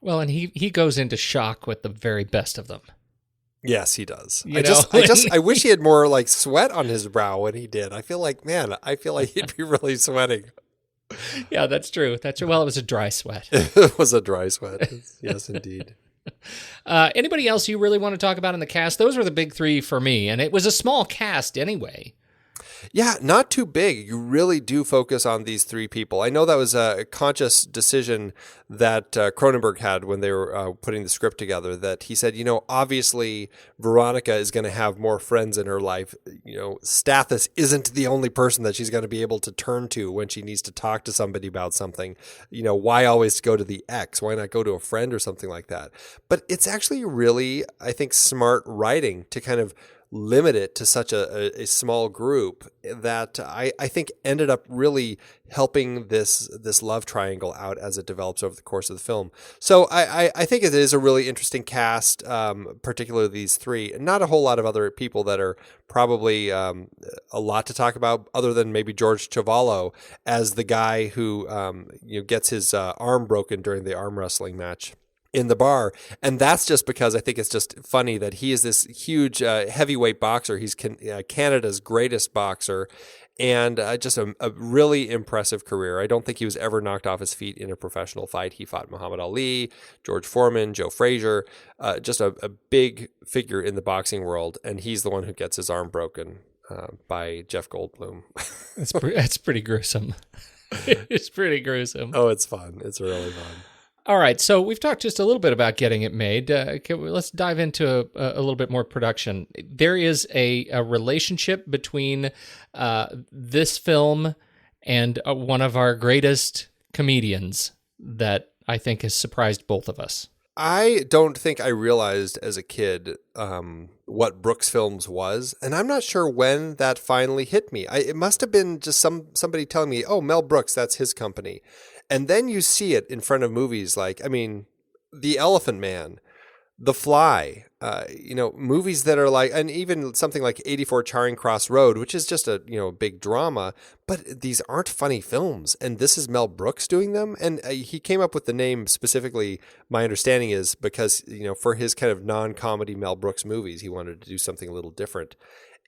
S1: Well, and he goes into shock with the very best of them.
S3: Yes, he does. I wish he had more like sweat on his brow when he did. I feel like he'd be really sweating.
S1: Yeah, that's true. Well, it was a dry sweat.
S3: It was a dry sweat. Yes, indeed.
S1: Anybody else you really want to talk about in the cast? Those were the big three for me, and it was a small cast anyway.
S3: Yeah, not too big. You really do focus on these three people. I know that was a conscious decision that Cronenberg had when they were putting the script together, that he said, obviously Veronica is going to have more friends in her life. Stathis isn't the only person that she's going to be able to turn to when she needs to talk to somebody about something. Why always go to the ex? Why not go to a friend or something like that? But it's actually really, I think, smart writing to kind of limit it to such a small group that I think ended up really helping this love triangle out as it develops over the course of the film. So I think it is a really interesting cast, particularly these three. Not a whole lot of other people that are probably a lot to talk about, other than maybe George Chavallo as the guy who gets his arm broken during the arm wrestling match in the bar. And that's just because I think it's just funny that he is this huge heavyweight boxer. He's Canada's greatest boxer, and just a really impressive career. I don't think he was ever knocked off his feet in a professional fight. He fought Muhammad Ali, George Foreman, Joe Frazier, just a big figure in the boxing world. And he's the one who gets his arm broken by Jeff Goldblum.
S1: That's pretty gruesome. It's pretty gruesome.
S3: Oh, it's fun. It's really fun.
S1: All right, so we've talked just a little bit about getting it made. Let's dive into a little bit more production. There is a relationship between this film and one of our greatest comedians that I think has surprised both of us.
S3: I don't think I realized as a kid what Brooks Films was, and I'm not sure when that finally hit me. It must have been just somebody telling me, "Oh, Mel Brooks, that's his company," and then you see it in front of movies like, The Elephant Man, The Fly, movies that are like, and even something like 84 Charing Cross Road, which is just a big drama, but these aren't funny films, and this is Mel Brooks doing them, and he came up with the name specifically. My understanding is because for his kind of non-comedy Mel Brooks movies, he wanted to do something a little different,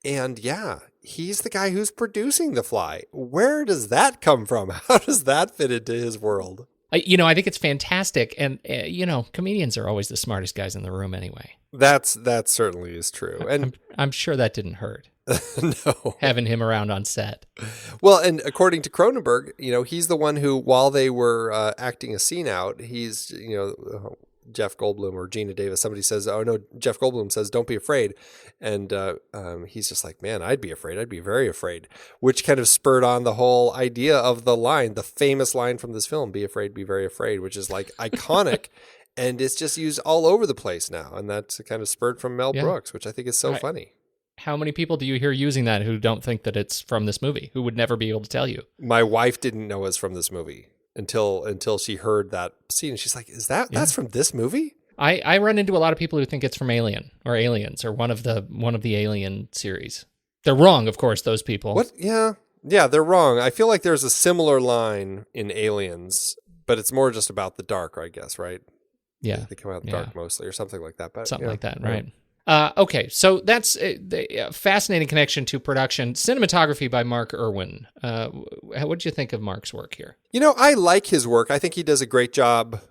S3: and yeah, he's the guy who's producing The Fly. Where does that come from? How does that fit into his world?
S1: I think it's fantastic, and comedians are always the smartest guys in the room anyway.
S3: That certainly is true, and
S1: I'm sure that didn't hurt.
S3: No,
S1: having him around on set.
S3: Well, and according to Cronenberg, he's the one who, while they were acting a scene out, he's Jeff Goldblum or Gina Davis. Somebody says, "Oh no," Jeff Goldblum says, "Don't be afraid," and he's just like, "Man, I'd be afraid. I'd be very afraid," which kind of spurred on the whole idea of the famous line from this film, "Be afraid, be very afraid," which is like iconic, and it's just used all over the place now, and that's kind of spurred from Mel Brooks, which I think is so funny.
S1: How many people do you hear using that who don't think that it's from this movie, who would never be able to tell you?
S3: My wife didn't know it was from this movie until she heard that scene, and she's like, "Is that's from this movie?"
S1: I run into a lot of people who think it's from Alien or Aliens or one of the Alien series. They're wrong, of course, those people.
S3: What? Yeah, they're wrong. I feel like there's a similar line in Aliens, but it's more just about the dark, I guess, right?
S1: Yeah,
S3: they come out in the dark mostly, or something like that. But
S1: something like that, right? Okay, so that's a fascinating connection to production. Cinematography by Mark Irwin. What did you think of Mark's work here?
S3: I like his work. I think he does a great job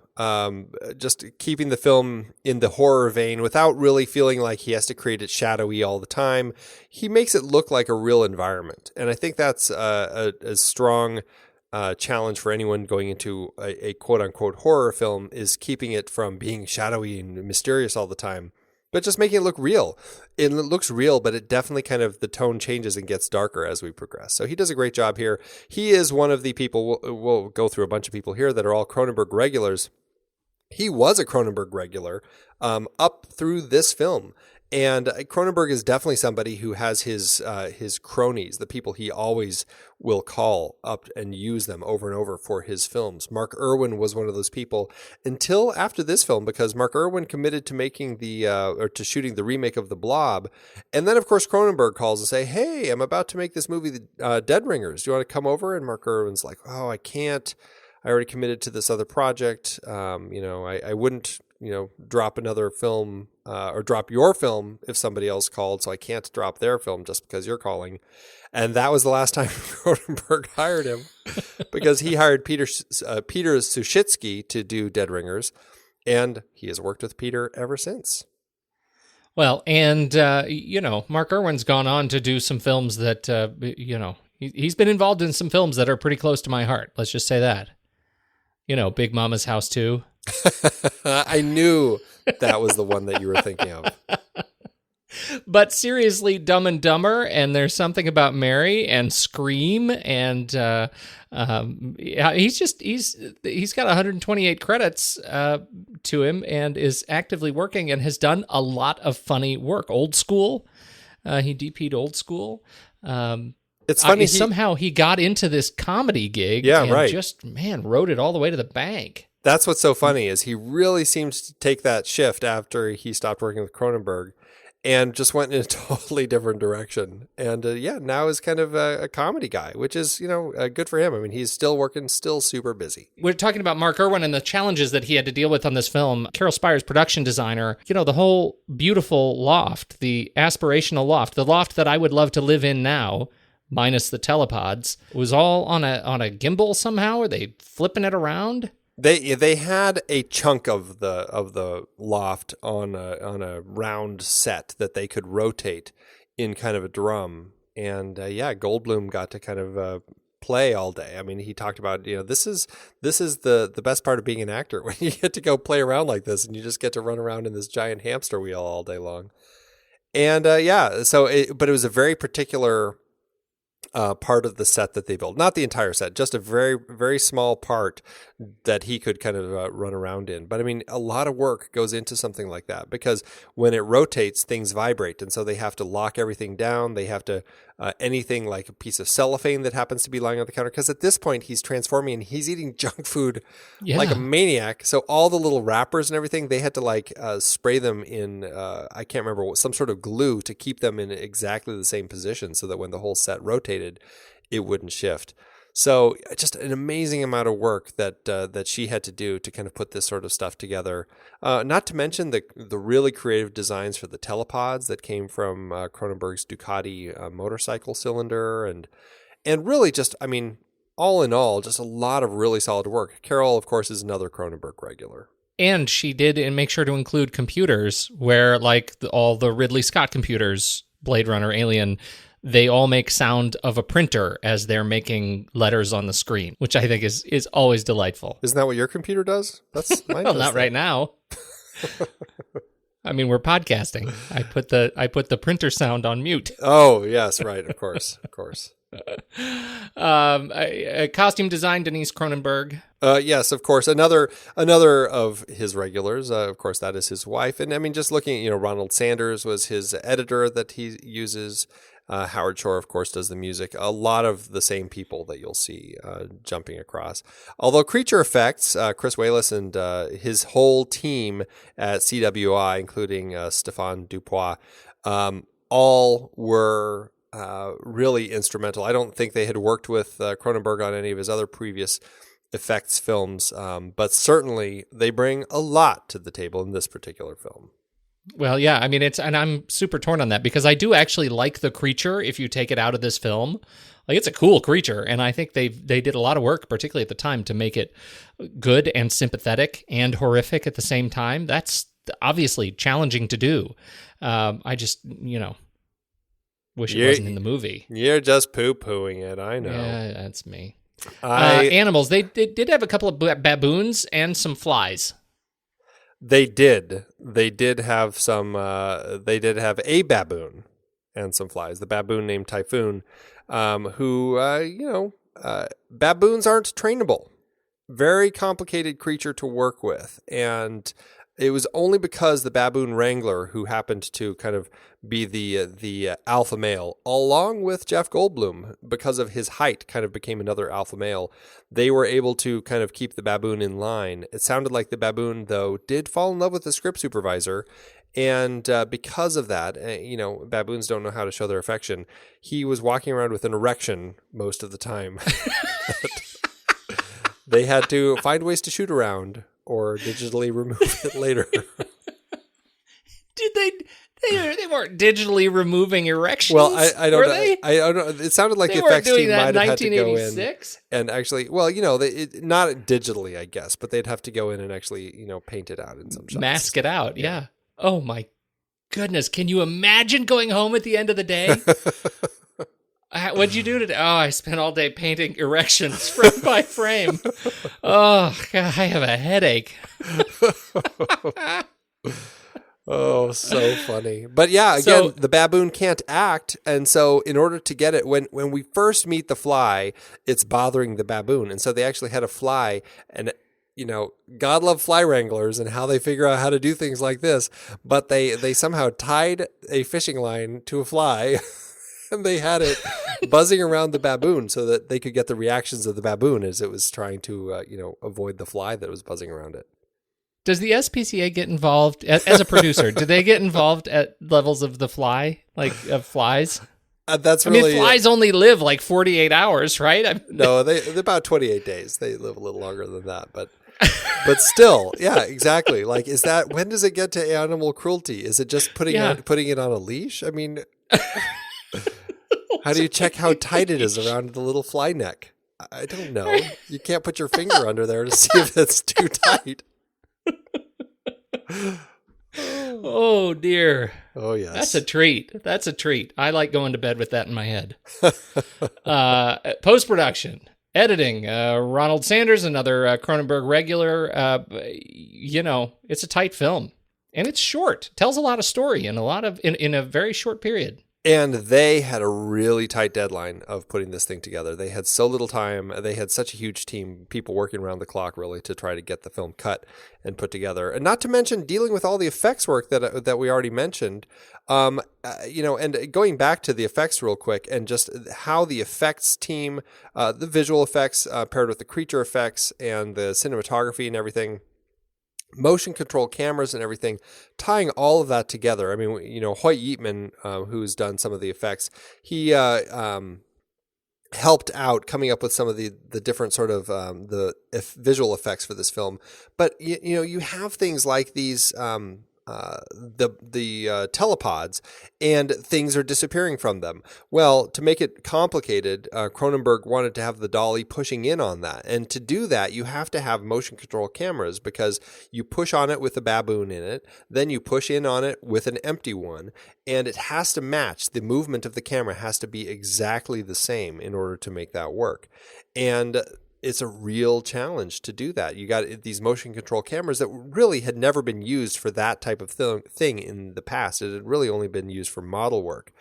S3: just keeping the film in the horror vein without really feeling like he has to create it shadowy all the time. He makes it look like a real environment. And I think that's a strong challenge for anyone going into a quote-unquote horror film, is keeping it from being shadowy and mysterious all the time, but just making it look real. It looks real, but it definitely kind of, the tone changes and gets darker as we progress. So he does a great job here. He is one of the people, we'll go through a bunch of people here that are all Cronenberg regulars. He was a Cronenberg regular up through this film. And Cronenberg is definitely somebody who has his cronies, the people he always will call up and use them over and over for his films. Mark Irwin was one of those people until after this film, because Mark Irwin committed to making to shooting the remake of The Blob. And then, of course, Cronenberg calls and say, "Hey, I'm about to make this movie, Dead Ringers. Do you want to come over?" And Mark Irwin's like, "Oh, I can't. I already committed to this other project. I wouldn't, drop another film or drop your film if somebody else called, so I can't drop their film just because you're calling." And that was the last time Cronenberg hired him, because he hired Peter Sushitsky to do Dead Ringers, and he has worked with Peter ever since.
S1: Well, and, Mark Irwin's gone on to do some films that, he's been involved in some films that are pretty close to my heart. Let's just say that. Big Mama's House 2.
S3: I knew that was the one that you were thinking of.
S1: But seriously, Dumb and Dumber, and There's Something About Mary, and Scream, and he's got 128 credits to him, and is actively working and has done a lot of funny work. Old School, he DP'd Old School.
S3: It's funny
S1: somehow he got into this comedy gig, and just rode it all the way to the bank.
S3: That's what's so funny, is he really seems to take that shift after he stopped working with Cronenberg and just went in a totally different direction. And now is kind of a comedy guy, which is, good for him. I mean, he's still working, still super busy.
S1: We're talking about Mark Irwin and the challenges that he had to deal with on this film. Carol Spires, production designer, the whole beautiful loft, the aspirational loft, the loft that I would love to live in now, minus the telepods, was all on a gimbal somehow. Are they flipping it around?
S3: They had a chunk of the loft on a round set that they could rotate in kind of a drum, and Goldblum got to kind of play all day. I mean, he talked about this is the best part of being an actor, when you get to go play around like this and you just get to run around in this giant hamster wheel all day long. And but it was a very particular part of the set that they built. Not the entire set, just a very, very small part that he could kind of run around in. But I mean, a lot of work goes into something like that because when it rotates, things vibrate. And so they have to lock everything down. They have to, anything like a piece of cellophane that happens to be lying on the counter. Because at this point, he's transforming and he's eating junk food like a maniac. So all the little wrappers and everything, they had to like spray them in, I can't remember, some sort of glue to keep them in exactly the same position so that when the whole set rotated, it wouldn't shift. So just an amazing amount of work that she had to do to kind of put this sort of stuff together. Not to mention the really creative designs for the telepods that came from Cronenberg's Ducati motorcycle cylinder, and really just, I mean, all in all, just a lot of really solid work. Carol, of course, is another Cronenberg regular.
S1: And she did make sure to include computers where, like, all the Ridley Scott computers, Blade Runner, Alien, they all make sound of a printer as they're making letters on the screen, which I think is always delightful.
S3: Isn't that what your computer does? That's mine.
S1: Well, not right now. I mean, we're podcasting. I put the printer sound on mute.
S3: Oh, yes, right. Of course.
S1: A costume design, Denise Cronenberg.
S3: Yes, of course. Another of his regulars. Of course, that is his wife. And I mean, just looking, Ronald Sanders was his editor that he uses. Howard Shore, of course, does the music. A lot of the same people that you'll see jumping across. Although creature effects, Chris Wallace and his whole team at CWI, including Stéphane Dupois, all were really instrumental. I don't think they had worked with Cronenberg on any of his other previous effects films, but certainly they bring a lot to the table in this particular film.
S1: Well, yeah, I mean, and I'm super torn on that because I do actually like the creature if you take it out of this film. Like, it's a cool creature, and I think they did a lot of work, particularly at the time, to make it good and sympathetic and horrific at the same time. That's obviously challenging to do. I just, wish it wasn't in the movie.
S3: You're just poo-pooing it, I know.
S1: Yeah, that's me. Animals, they did have a couple of baboons and some flies.
S3: They did. They did have some. They did have a baboon and some flies. The baboon named Typhoon, who baboons aren't trainable. Very complicated creature to work with, and it was only because the baboon wrangler, who happened to kind of be the alpha male, along with Jeff Goldblum, because of his height, kind of became another alpha male. They were able to kind of keep the baboon in line. It sounded like the baboon, though, did fall in love with the script supervisor, and because of that, baboons don't know how to show their affection. He was walking around with an erection most of the time. They had to find ways to shoot around or digitally remove it later.
S1: Did they weren't digitally removing erections?
S3: Well, I don't know.
S1: They?
S3: I don't know. It sounded like
S1: they
S3: the effects team
S1: might
S3: have had to go in
S1: 1986?
S3: and actually, not digitally, I guess, but they'd have to go in and actually, paint it out in some shots.
S1: Mask it out, yeah. Oh my goodness! Can you imagine going home at the end of the day? What'd you do today? Oh, I spent all day painting erections frame by frame. Oh, God, I have a headache.
S3: Oh, so funny. But yeah, again, the baboon can't act. And so in order to get it, when we first meet the fly, it's bothering the baboon. And so they actually had a fly, and God love fly wranglers and how they figure out how to do things like this. But they somehow tied a fishing line to a fly and they had it buzzing around the baboon so that they could get the reactions of the baboon as it was trying to, avoid the fly that was buzzing around it.
S1: Does the SPCA get involved as a producer? Do they get involved at levels of the fly, like of flies?
S3: That's really.
S1: I mean, flies only live like 48 hours, right?
S3: No, they're about 28 days. They live a little longer than that, but still, yeah, exactly. Like, when does it get to animal cruelty? Is it just putting it on a leash? I mean, how do you check how tight it is around the little fly neck? I don't know. You can't put your finger under there to see if it's too tight.
S1: Oh dear.
S3: Oh yes.
S1: That's a treat. I like going to bed with that in my head. Post-production, editing, Ronald Sanders, another Cronenberg regular. It's a tight film, and it's short. Tells a lot of story in a very short period.
S3: And they had a really tight deadline of putting this thing together. They had so little time. They had such a huge team, people working around the clock, really, to try to get the film cut and put together. And not to mention dealing with all the effects work that we already mentioned. And going back to the effects real quick, and just how the effects team, the visual effects paired with the creature effects and the cinematography and everything, motion control cameras and everything, tying all of that together. I mean, Hoyt Yeatman, who's done some of the effects, he helped out coming up with some of the different sort of visual effects for this film. But you have things like these the telepods, and things are disappearing from them. Well, to make it complicated, Cronenberg wanted to have the dolly pushing in on that. And to do that, you have to have motion control cameras, because you push on it with a baboon in it, then you push in on it with an empty one, and it has to match. The movement of the camera has to be exactly the same in order to make that work. And it's a real challenge to do that. You got these motion control cameras that really had never been used for that type of thing in the past. It had really only been used for model work.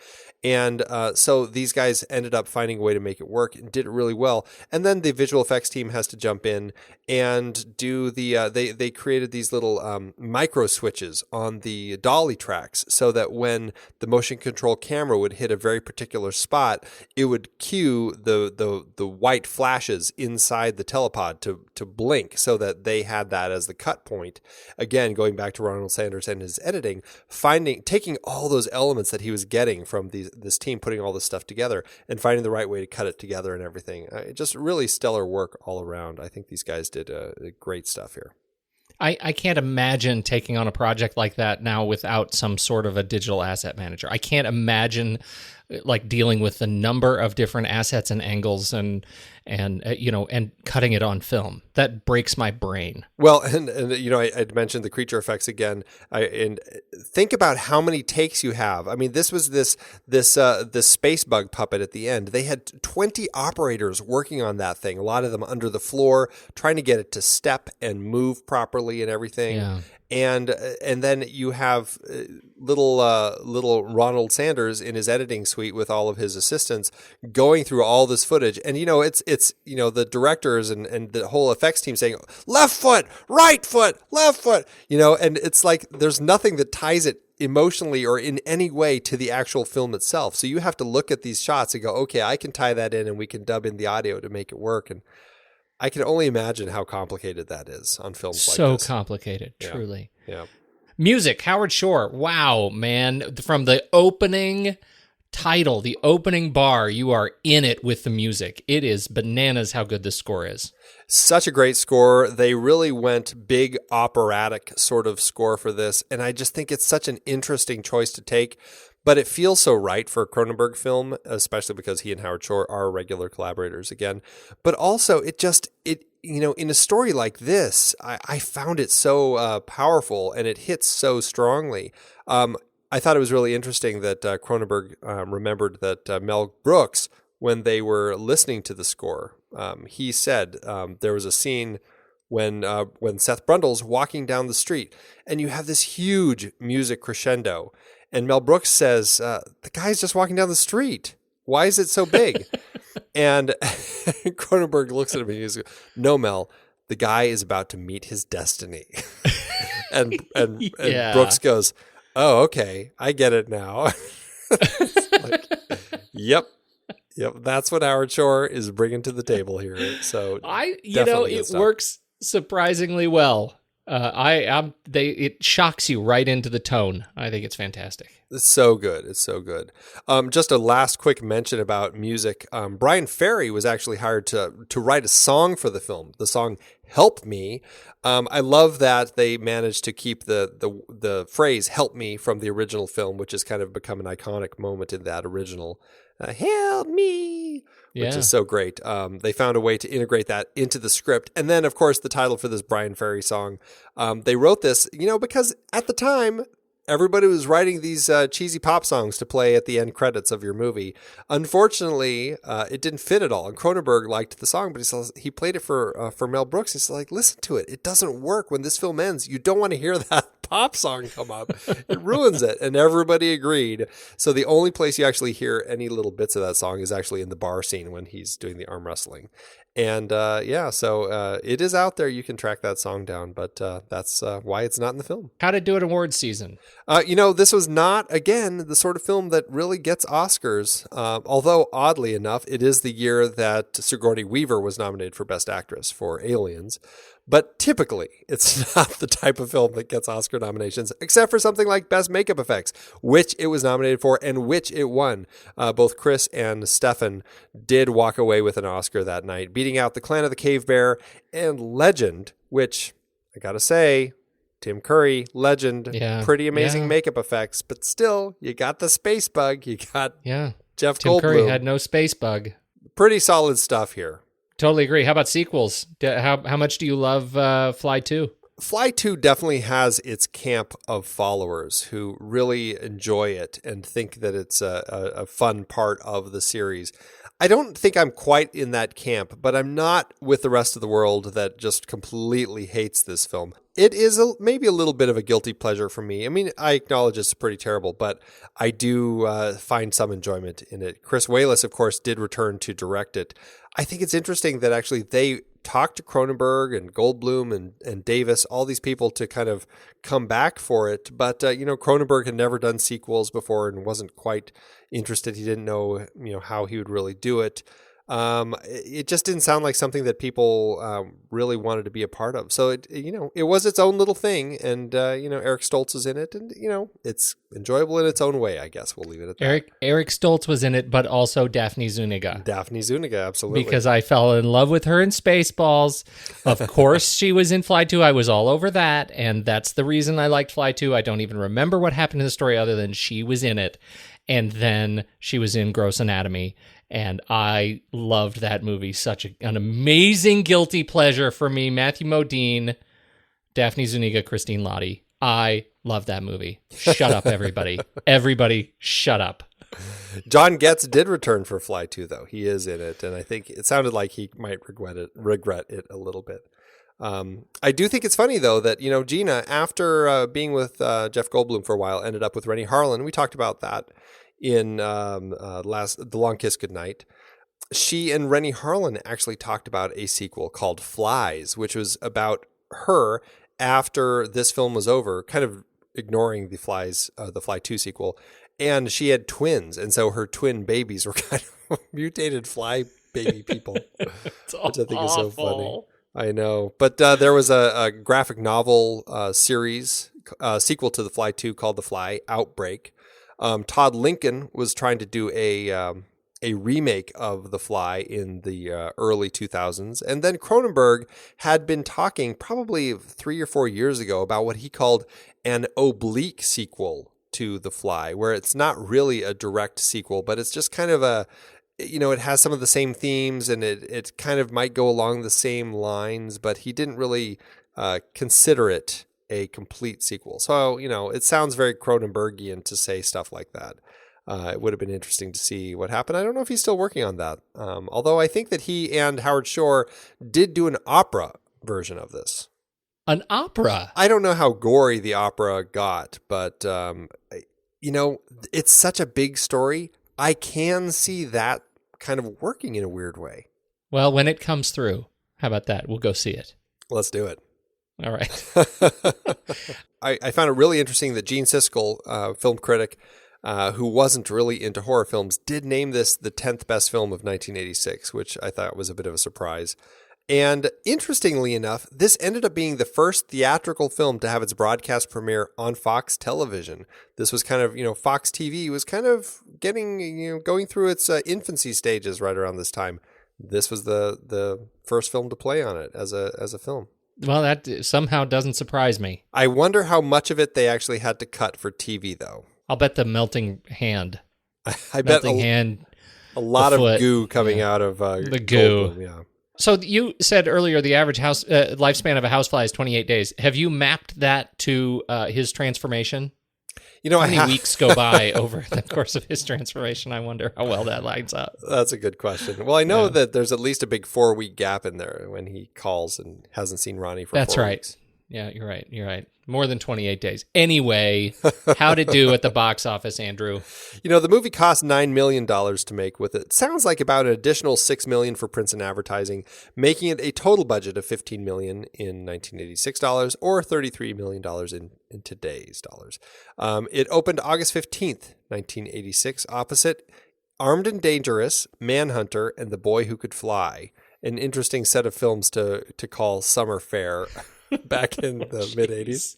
S3: And so these guys ended up finding a way to make it work and did it really well. And then the visual effects team has to jump in and do the, they created these little micro switches on the dolly tracks, so that when the motion control camera would hit a very particular spot, it would cue the white flashes inside the telepod to blink, so that they had that as the cut point. Again, going back to Ronald Sanders and his editing, taking all those elements that he was getting from this team, putting all this stuff together and finding the right way to cut it together and everything. Just really stellar work all around. I think these guys did great stuff here.
S1: I can't imagine taking on a project like that now without some sort of a digital asset manager. I can't imagine like dealing with the number of different assets and angles and cutting it on film. That breaks my brain.
S3: Well, and I'd mentioned the creature effects again. And think about how many takes you have. I mean, this was this space bug puppet at the end. They had 20 operators working on that thing. A lot of them under the floor, trying to get it to step and move properly and everything.
S1: Yeah.
S3: And then you have little Ronald Sanders in his editing suite with all of his assistants going through all this footage. And it's the directors and the whole effects team saying left foot, right foot, left foot. And it's like there's nothing that ties it emotionally or in any way to the actual film itself. So you have to look at these shots and go, okay, I can tie that in, and we can dub in the audio to make it work. And I can only imagine how complicated that is on films like this.
S1: So complicated, truly.
S3: Yeah.
S1: Music, Howard Shore. Wow, man. From the opening title, the opening bar, you are in it with the music. It is bananas how good this score is.
S3: Such a great score. They really went big operatic sort of score for this, and I just think it's such an interesting choice to take. But it feels so right for a Cronenberg film, especially because he and Howard Shore are regular collaborators again. But also, in a story like this, I found it so powerful, and it hits so strongly. I thought it was really interesting that Cronenberg remembered that Mel Brooks, when they were listening to the score, he said there was a scene when Seth Brundle's walking down the street, and you have this huge music crescendo. And Mel Brooks says, the guy's just walking down the street. Why is it so big? And Cronenberg looks at him and he goes, no, Mel, the guy is about to meet his destiny. and Brooks goes, oh, okay, I get it now. Yep. That's what Howard Shore is bringing to the table here. So
S1: it works surprisingly well. It shocks you right into the tone. I think it's fantastic.
S3: It's so good. It's so good. Just a last quick mention about music. Brian Ferry was actually hired to write a song for the film. The song "Help Me." I love that they managed to keep the phrase "Help Me" from the original film, which has kind of become an iconic moment in that original. Help me. Which is so great. They found a way to integrate that into the script. And then, of course, the title for this Brian Ferry song. They wrote this, because at the time, everybody was writing these cheesy pop songs to play at the end credits of your movie. Unfortunately, it didn't fit at all. And Cronenberg liked the song, but he played it for Mel Brooks. He's like, listen to it. It doesn't work when this film ends. You don't want to hear that pop song come up. It ruins it. And everybody agreed. So the only place you actually hear any little bits of that song is actually in the bar scene when he's doing the arm wrestling. And so it is out there. You can track that song down, but that's why it's not in the film.
S1: How'd it do at awards season?
S3: This was not, again, the sort of film that really gets Oscars, although oddly enough, it is the year that Sigourney Weaver was nominated for Best Actress for Aliens. But typically, it's not the type of film that gets Oscar nominations, except for something like Best Makeup Effects, which it was nominated for and which it won. Both Chris and Stefan did walk away with an Oscar that night, beating out The Clan of the Cave Bear and Legend, which, I gotta say, Tim Curry, Legend, pretty amazing makeup effects, but still, you got the space bug, you got Jeff
S1: Tim
S3: Goldblum.
S1: Curry had no space bug.
S3: Pretty solid stuff here.
S1: Totally agree. How about sequels? How much do you love Fly 2?
S3: Fly 2 definitely has its camp of followers who really enjoy it and think that it's a fun part of the series. I don't think I'm quite in that camp, but I'm not with the rest of the world that just completely hates this film. It is maybe a little bit of a guilty pleasure for me. I mean, I acknowledge it's pretty terrible, but I do find some enjoyment in it. Chris Walas, of course, did return to direct it. I think it's interesting that actually they talked to Cronenberg and Goldblum and Davis, all these people to kind of come back for it. But, Cronenberg had never done sequels before and wasn't quite interested. He didn't know, how he would really do it. It just didn't sound like something that people really wanted to be a part of. So it was its own little thing, and Eric Stoltz is in it, and it's enjoyable in its own way. I guess we'll leave it at that.
S1: Eric Stoltz was in it, but also Daphne Zuniga.
S3: Daphne Zuniga, absolutely.
S1: Because I fell in love with her in Spaceballs. Of course, she was in Fly 2. I was all over that, and that's the reason I liked Fly 2. I don't even remember what happened in the story other than she was in it, and then she was in Gross Anatomy. And I loved that movie. Such an amazing guilty pleasure for me. Matthew Modine, Daphne Zuniga, Christine Lottie. I love that movie. Shut up, everybody. Everybody, shut up.
S3: John Getz did return for Fly 2, though. He is in it, and I think it sounded like he might regret it a little bit. I do think it's funny, though, that, Gina, after being with Jeff Goldblum for a while, ended up with Rennie Harlan. We talked about that in The Long Kiss Goodnight. She and Rennie Harlan actually talked about a sequel called Flies, which was about her after this film was over, kind of ignoring the Fly 2 sequel. And she had twins, and so her twin babies were kind of mutated fly baby people, which I think is so funny. I know. But there was a graphic novel series, sequel to The Fly 2 called The Fly Outbreak. Todd Lincoln was trying to do a remake of The Fly in the early 2000s. And then Cronenberg had been talking probably 3 or 4 years ago about what he called an oblique sequel to The Fly, where it's not really a direct sequel, but it's just kind of it has some of the same themes and it kind of might go along the same lines, but he didn't really consider it a complete sequel. So, it sounds very Cronenbergian to say stuff like that. It would have been interesting to see what happened. I don't know if he's still working on that. Although I think that he and Howard Shore did do an opera version of this.
S1: An opera?
S3: I don't know how gory the opera got, but, it's such a big story. I can see that kind of working in a weird way.
S1: Well, when it comes through, how about that? We'll go see it.
S3: Let's do it.
S1: All right.
S3: I found it really interesting that Gene Siskel, film critic, who wasn't really into horror films, did name this the 10th best film of 1986, which I thought was a bit of a surprise. And interestingly enough, this ended up being the first theatrical film to have its broadcast premiere on Fox television. This was kind of, Fox TV was kind of going through its infancy stages right around this time. This was the first film to play on it as a film.
S1: Well, that somehow doesn't surprise me.
S3: I wonder how much of it they actually had to cut for TV, though.
S1: I'll bet the melting hand.
S3: I bet a lot of goo coming out of
S1: the goo.
S3: Goldblum, yeah.
S1: So you said earlier the average lifespan of a housefly is 28 days. Have you mapped that to his transformation? How many weeks go by over the course of his transformation? I wonder how well that lines up.
S3: That's a good question. Well, I know that there's at least a big 4-week gap in there when he calls and hasn't seen Ronnie for 4 weeks.
S1: That's right. Yeah, you're right. You're right. More than 28 days. Anyway, how'd it do at the box office, Andrew?
S3: The movie cost $9 million to make, with it sounds like about an additional $6 million for prints and advertising, making it a total budget of $15 million in 1986 dollars, or $33 million in today's dollars. It opened August 15th, 1986, opposite Armed and Dangerous, Manhunter, and The Boy Who Could Fly. An interesting set of films to call summer fare back in the mid-'80s.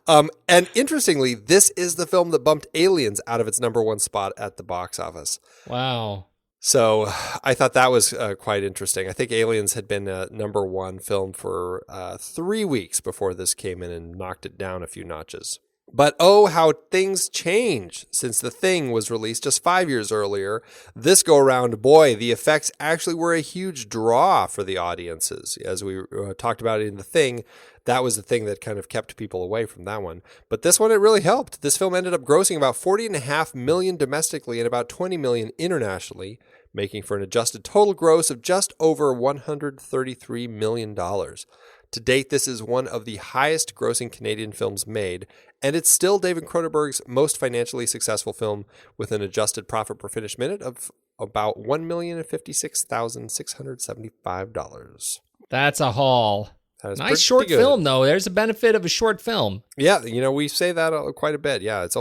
S3: And interestingly, this is the film that bumped Aliens out of its number one spot at the box office.
S1: Wow.
S3: So I thought that was quite interesting. I think Aliens had been a number one film for 3 weeks before this came in and knocked it down a few notches. But oh, how things change since The Thing was released just 5 years earlier. This go around, boy, the effects actually were a huge draw for the audiences. As we talked about in The Thing, that was the thing that kind of kept people away from that one. But this one, it really helped. This film ended up grossing about $40.5 million domestically and about $20 million internationally, making for an adjusted total gross of just over $133 million. To date, this is one of the highest grossing Canadian films made, and it's still David Cronenberg's most financially successful film, with an adjusted profit per finished minute of about $1,056,675.
S1: That's a haul.
S3: That is
S1: nice short
S3: good.
S1: film, though. There's a benefit of a short film.
S3: Yeah, we say that quite a bit. Yeah, it's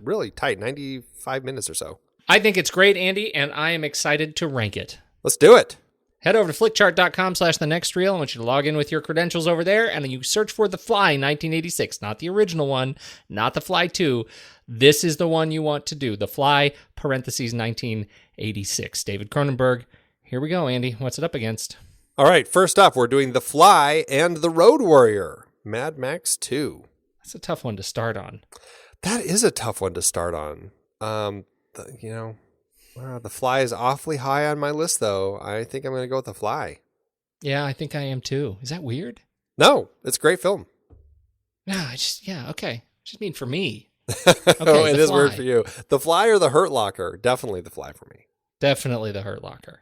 S3: really tight, 95 minutes or so.
S1: I think it's great, Andy, and I am excited to rank it.
S3: Let's do it.
S1: Head over to flickchart.com/thenextreel. I want you to log in with your credentials over there, and you search for The Fly 1986, not the original one, not The Fly 2. This is the one you want to do. The Fly, parentheses, 1986. David Cronenberg. Here we go, Andy. What's it up against?
S3: All right, first up, we're doing The Fly and The Road Warrior, Mad Max 2.
S1: That's a tough one to start on.
S3: That is a tough one to start on. The Fly is awfully high on my list, though. I think I'm going to go with The Fly.
S1: Yeah, I think I am too. Is that weird?
S3: No, it's a great film.
S1: Okay. Just mean for me.
S3: Okay, it is weird for you. The Fly or The Hurt Locker? Definitely The Fly for me.
S1: Definitely The Hurt Locker.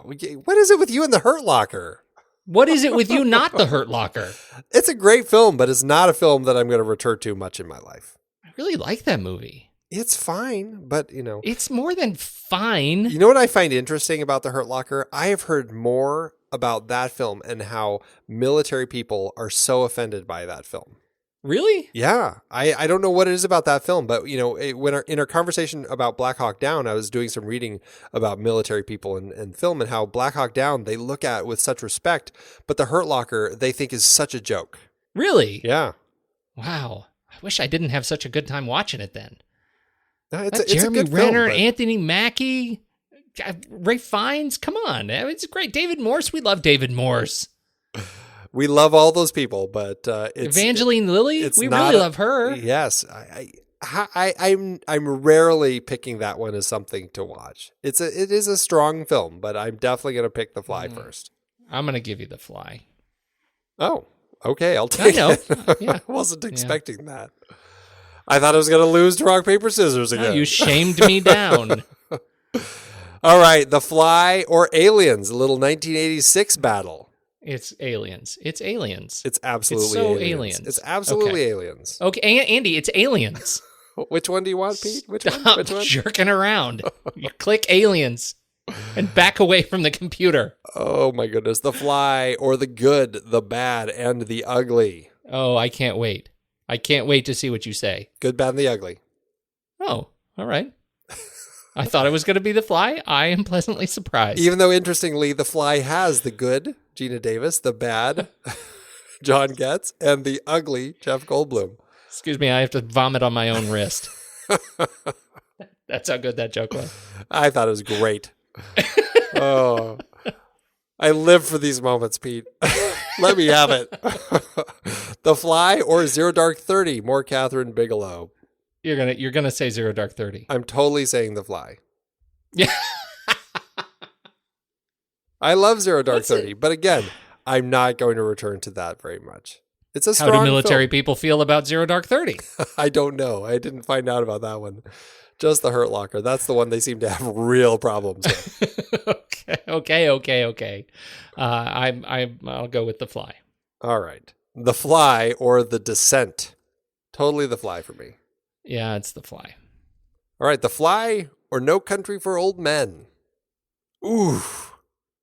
S3: What is it with you and The Hurt Locker?
S1: What is it with you not The Hurt Locker?
S3: It's a great film, but it's not a film that I'm going to return to much in my life.
S1: I really like that movie.
S3: It's fine, but,
S1: It's more than fine.
S3: You know what I find interesting about The Hurt Locker? I have heard more about that film and how military people are so offended by that film.
S1: Really?
S3: Yeah. I don't know what it is about that film, but, in our conversation about Black Hawk Down, I was doing some reading about military people and film and how Black Hawk Down they look at with such respect, but The Hurt Locker they think is such a joke.
S1: Really?
S3: Yeah.
S1: Wow. I wish I didn't have such a good time watching it then.
S3: It's
S1: Jeremy
S3: a good
S1: Renner,
S3: film,
S1: Anthony Mackie, Ray Fiennes. Come on, it's great. David Morse, we love David Morse.
S3: We love all those people, but
S1: Evangeline Lilly, we really love her.
S3: Yes, I'm rarely picking that one as something to watch. It is a strong film, but I'm definitely going to pick The Fly first.
S1: I'm going to give you The Fly.
S3: Oh, okay, I'll take it.
S1: Yeah.
S3: I wasn't expecting that. I thought I was going to lose to rock, paper, scissors again.
S1: No, you shamed me down.
S3: All right, The Fly or Aliens, a little 1986 battle.
S1: It's Aliens. It's Aliens.
S3: It's absolutely
S1: it's so
S3: aliens. It's absolutely Aliens.
S1: Okay, Andy, it's Aliens.
S3: Which one do you want, Pete? Which one?
S1: Stop jerking around. You click Aliens and back away from the computer.
S3: Oh, my goodness. The Fly or The Good, The Bad, and The Ugly.
S1: Oh, I can't wait. I can't wait to see what you say.
S3: Good, Bad, and the Ugly.
S1: Oh, all right. I thought it was going to be The Fly. I am pleasantly surprised.
S3: Even though, interestingly, The Fly has the good, Gina Davis, the bad, John Getz, and the ugly, Jeff Goldblum.
S1: Excuse me, I have to vomit on my own wrist. That's how good that joke was.
S3: I thought it was great. Oh, I live for these moments, Pete. Let me have it. The Fly or Zero Dark 30, more Catherine Bigelow.
S1: You're gonna say Zero Dark 30.
S3: I'm totally saying The Fly.
S1: Yeah.
S3: I love Zero Dark 30, but again, I'm not going to return to that very much. It's a strong
S1: How do military
S3: film.
S1: people feel about Zero Dark 30?
S3: I don't know. I didn't find out about that one. Just The Hurt Locker. That's the one they seem to have real problems with.
S1: Okay. I'll go with The Fly.
S3: All right. The Fly or The Descent? Totally The Fly for me.
S1: Yeah, it's The Fly.
S3: All right, The Fly or No Country for Old Men? Ooh.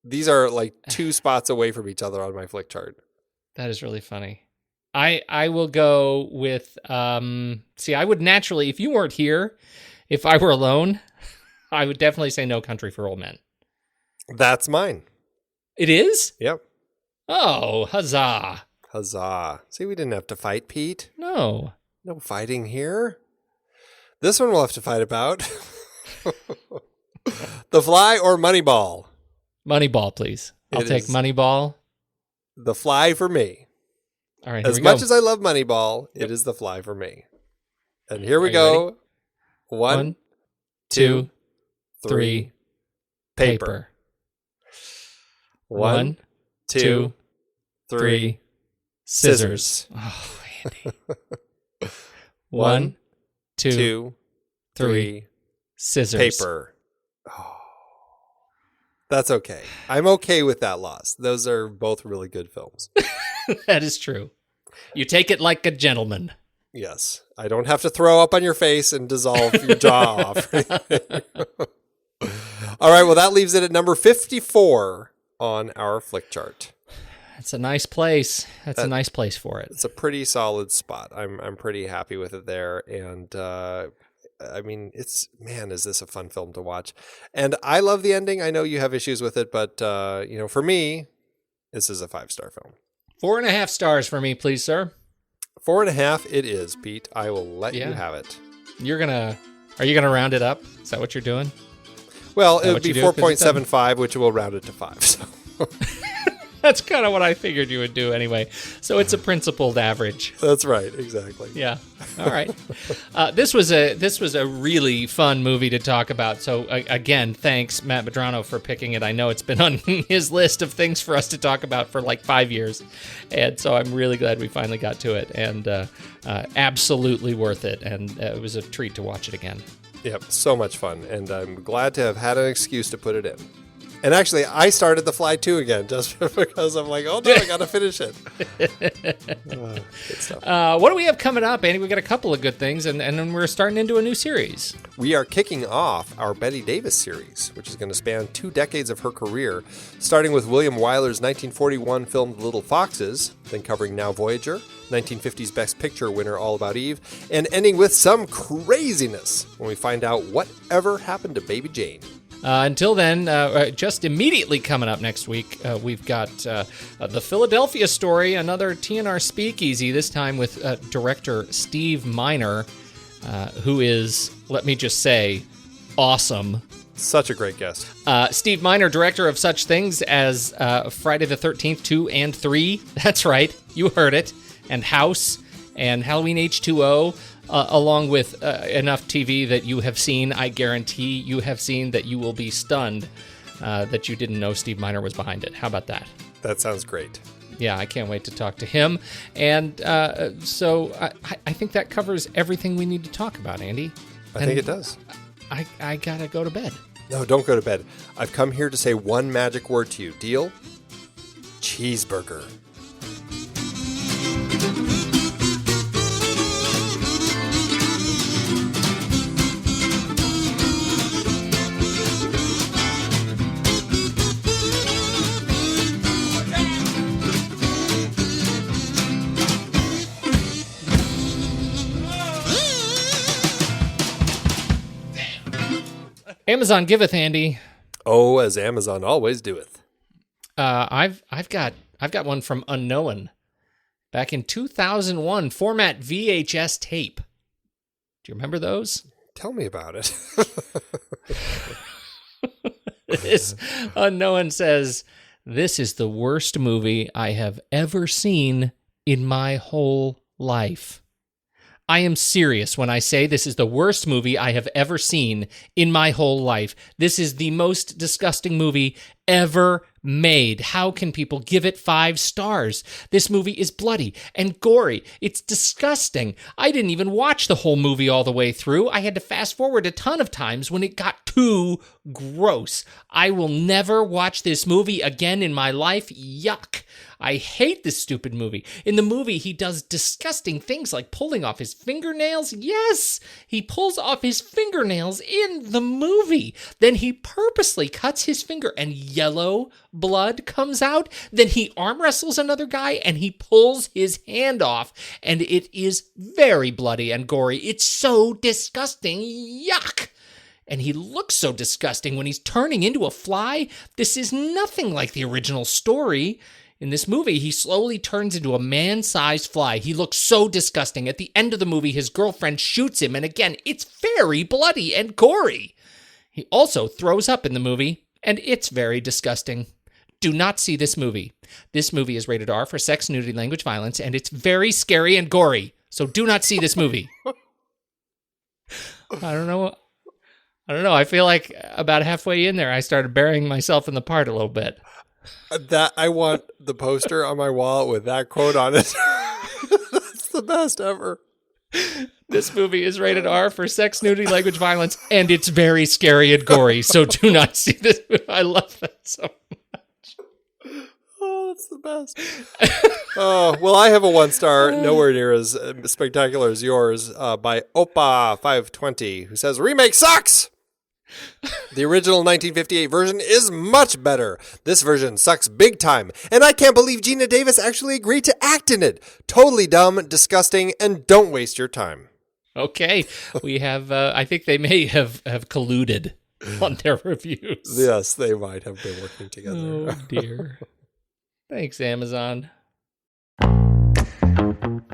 S3: These are like 2 spots away from each other on my flick chart.
S1: That is really funny. I will go with, I would naturally, if you weren't here, if I were alone, I would definitely say No Country for Old Men.
S3: That's mine.
S1: It is?
S3: Yep.
S1: Oh, huzzah.
S3: Huzzah. See, we didn't have to fight, Pete.
S1: No.
S3: No fighting here. This one we'll have to fight about. The Fly or Moneyball?
S1: Moneyball, please. I'll take Moneyball.
S3: The Fly for me.
S1: All right.
S3: As much as I love Moneyball, it is The Fly for me. And here we go.
S1: Ready?
S3: 1, 2, 3. Paper.
S1: 1, 2, 3. Scissors. Oh, Andy. 1, 2, 3. Scissors.
S3: Paper. Oh. That's okay. I'm okay with that loss. Those are both really good films.
S1: That is true. You take it like a gentleman.
S3: Yes. I don't have to throw up on your face and dissolve your jaw off. All right. Well, that leaves it at number 54 on our flick chart.
S1: It's a nice place. That's a nice place for it.
S3: It's a pretty solid spot. I'm pretty happy with it there. And, I mean, is this a fun film to watch? And I love the ending. I know you have issues with it, but, for me, this is a 5-star film.
S1: 4.5 stars for me, please, sir.
S3: 4.5 it is, Pete. I will let you have it.
S1: Are you gonna round it up? Is that what you're doing?
S3: Well, it would be 4.75, which will round it to 5. So.
S1: That's kind of what I figured you would do anyway. So it's a principled average.
S3: That's right, exactly.
S1: Yeah. All right. This was a really fun movie to talk about. So again, thanks Matt Medrano for picking it. I know it's been on his list of things for us to talk about for like 5 years, and so I'm really glad we finally got to it. And absolutely worth it. And it was a treat to watch it again.
S3: Yep, so much fun, and I'm glad to have had an excuse to put it in. And actually, I started The Fly 2 again, just because I'm like, oh no, I gotta finish it. Good stuff.
S1: What do we have coming up, Andy? We got a couple of good things, and then we're starting into a new series.
S3: We are kicking off our Bette Davis series, which is going to span 2 decades of her career, starting with William Wyler's 1941 film The Little Foxes, then covering Now Voyager, 1950s Best Picture winner All About Eve, and ending with some craziness when we find out whatever happened to Baby Jane.
S1: Until then, just immediately coming up next week, we've got the Philadelphia Story, another TNR speakeasy, this time with director Steve Miner, who is, let me just say, awesome.
S3: Such a great guest.
S1: Steve Miner, director of such things as Friday the 13th 2 and 3. That's right, you heard it. And House and Halloween H2O. Along with enough TV that you have seen, I guarantee you have seen, that you will be stunned that you didn't know Steve Miner was behind it. How about that?
S3: That sounds great.
S1: Yeah, I can't wait to talk to him. And so I think that covers everything we need to talk about, Andy.
S3: I think it does.
S1: I gotta go to bed.
S3: No, don't go to bed. I've come here to say one magic word to you. Deal? Cheeseburger.
S1: Amazon giveth, Andy.
S3: Oh, as Amazon always doeth.
S1: I've got one from Unknown. Back in 2001, format VHS tape. Do you remember those?
S3: Tell me about it.
S1: This Unknown says, "This is the worst movie I have ever seen in my whole life. I am serious when I say this is the worst movie I have ever seen in my whole life. This is the most disgusting movie ever made. How can people give it 5 stars? This movie is bloody and gory. It's disgusting. I didn't even watch the whole movie all the way through. I had to fast forward a ton of times when it got too gross. I will never watch this movie again in my life. Yuck. I hate this stupid movie. In the movie, he does disgusting things like pulling off his fingernails. Yes, he pulls off his fingernails in the movie. Then he purposely cuts his finger and yellow blood comes out. Then he arm wrestles another guy and he pulls his hand off. And it is very bloody and gory. It's so disgusting. Yuck. And he looks so disgusting when he's turning into a fly. This is nothing like the original story. In this movie, he slowly turns into a man-sized fly. He looks so disgusting. At the end of the movie, his girlfriend shoots him, and again, it's very bloody and gory. He also throws up in the movie, and it's very disgusting. Do not see this movie. This movie is rated R for sex, nudity, language, violence, and it's very scary and gory. So do not see this movie. I don't know. I feel like about halfway in there, I started burying myself in the part a little bit.
S3: That I want the poster on my wall with that quote on it. That's the best ever.
S1: This movie is rated R for sex, nudity, language, violence, and it's very scary and gory. So do not see this movie. I love that so much.
S3: Oh, that's the best. Oh, well, I have a 1-star, nowhere near as spectacular as yours, by Opa520, who says, remake sucks! The original 1958 version is much better. This version sucks big time, and I can't believe Gina Davis actually agreed to act in it. Totally dumb, disgusting, and don't waste your time.
S1: Okay, we have, I think they may have colluded on their reviews.
S3: Yes, they might have been working together.
S1: Oh, dear. Thanks, Amazon.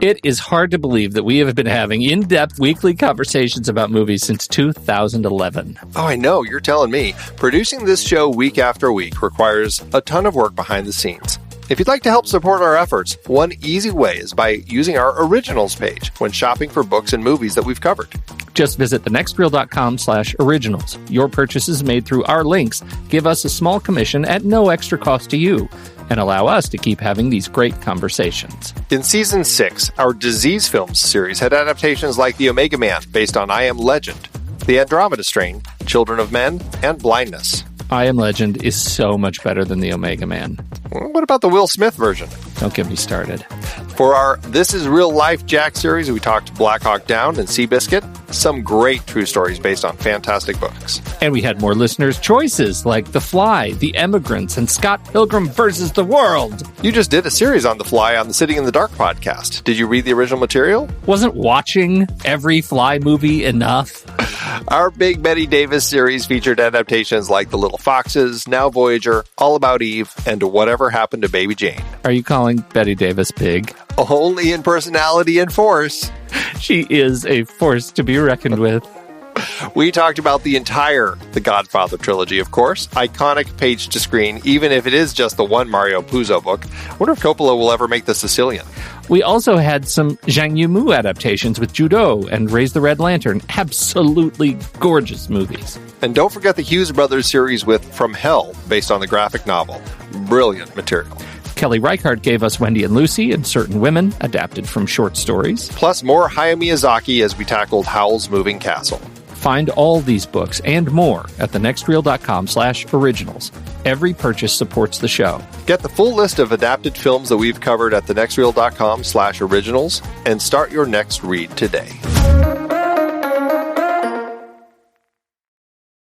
S9: It is hard to believe that we have been having in-depth weekly conversations about movies since 2011.
S2: Oh, I know, you're telling me. Producing this show week after week requires a ton of work behind the scenes. If you'd like to help support our efforts, one easy way is by using our originals page when shopping for books and movies that we've covered.
S9: Just visit thenextreel.com/originals. Your purchases made through our links give us a small commission at no extra cost to you and allow us to keep having these great conversations.
S2: In Season 6, our Disease Films series had adaptations like The Omega Man, based on I Am Legend, The Andromeda Strain, Children of Men, and Blindness.
S9: I Am Legend is so much better than The Omega Man.
S2: What about the Will Smith version?
S9: Don't get me started.
S2: For our This Is Real Life Jack series, we talked Black Hawk Down and Seabiscuit, some great true stories based on fantastic books.
S9: And we had more listeners' choices like The Fly, The Emigrants, and Scott Pilgrim vs. the World.
S2: You just did a series on The Fly on the Sitting in the Dark podcast. Did you read the original material?
S9: Wasn't watching every Fly movie enough?
S2: Our Big Betty Davis series featured adaptations like The Little Foxes, Now Voyager, All About Eve, and Whatever Happened to Baby Jane.
S9: Are you calling Betty Davis big?
S2: Only in personality and force.
S9: She is a force to be reckoned with.
S2: We talked about the entire The Godfather trilogy, of course. Iconic page to screen, even if it is just the one Mario Puzo book. I wonder if Coppola will ever make The Sicilian.
S9: We also had some Zhang Yimou adaptations with Judo and Raise the Red Lantern. Absolutely gorgeous movies.
S2: And don't forget the Hughes Brothers series with From Hell, based on the graphic novel. Brilliant material.
S9: Kelly Reichardt gave us Wendy and Lucy and Certain Women, adapted from short stories.
S2: Plus more Hayao Miyazaki as we tackled Howl's Moving Castle.
S9: Find all these books and more at thenextreel.com/originals. Every purchase supports the show.
S2: Get the full list of adapted films that we've covered at thenextreel.com/originals and start your next read today.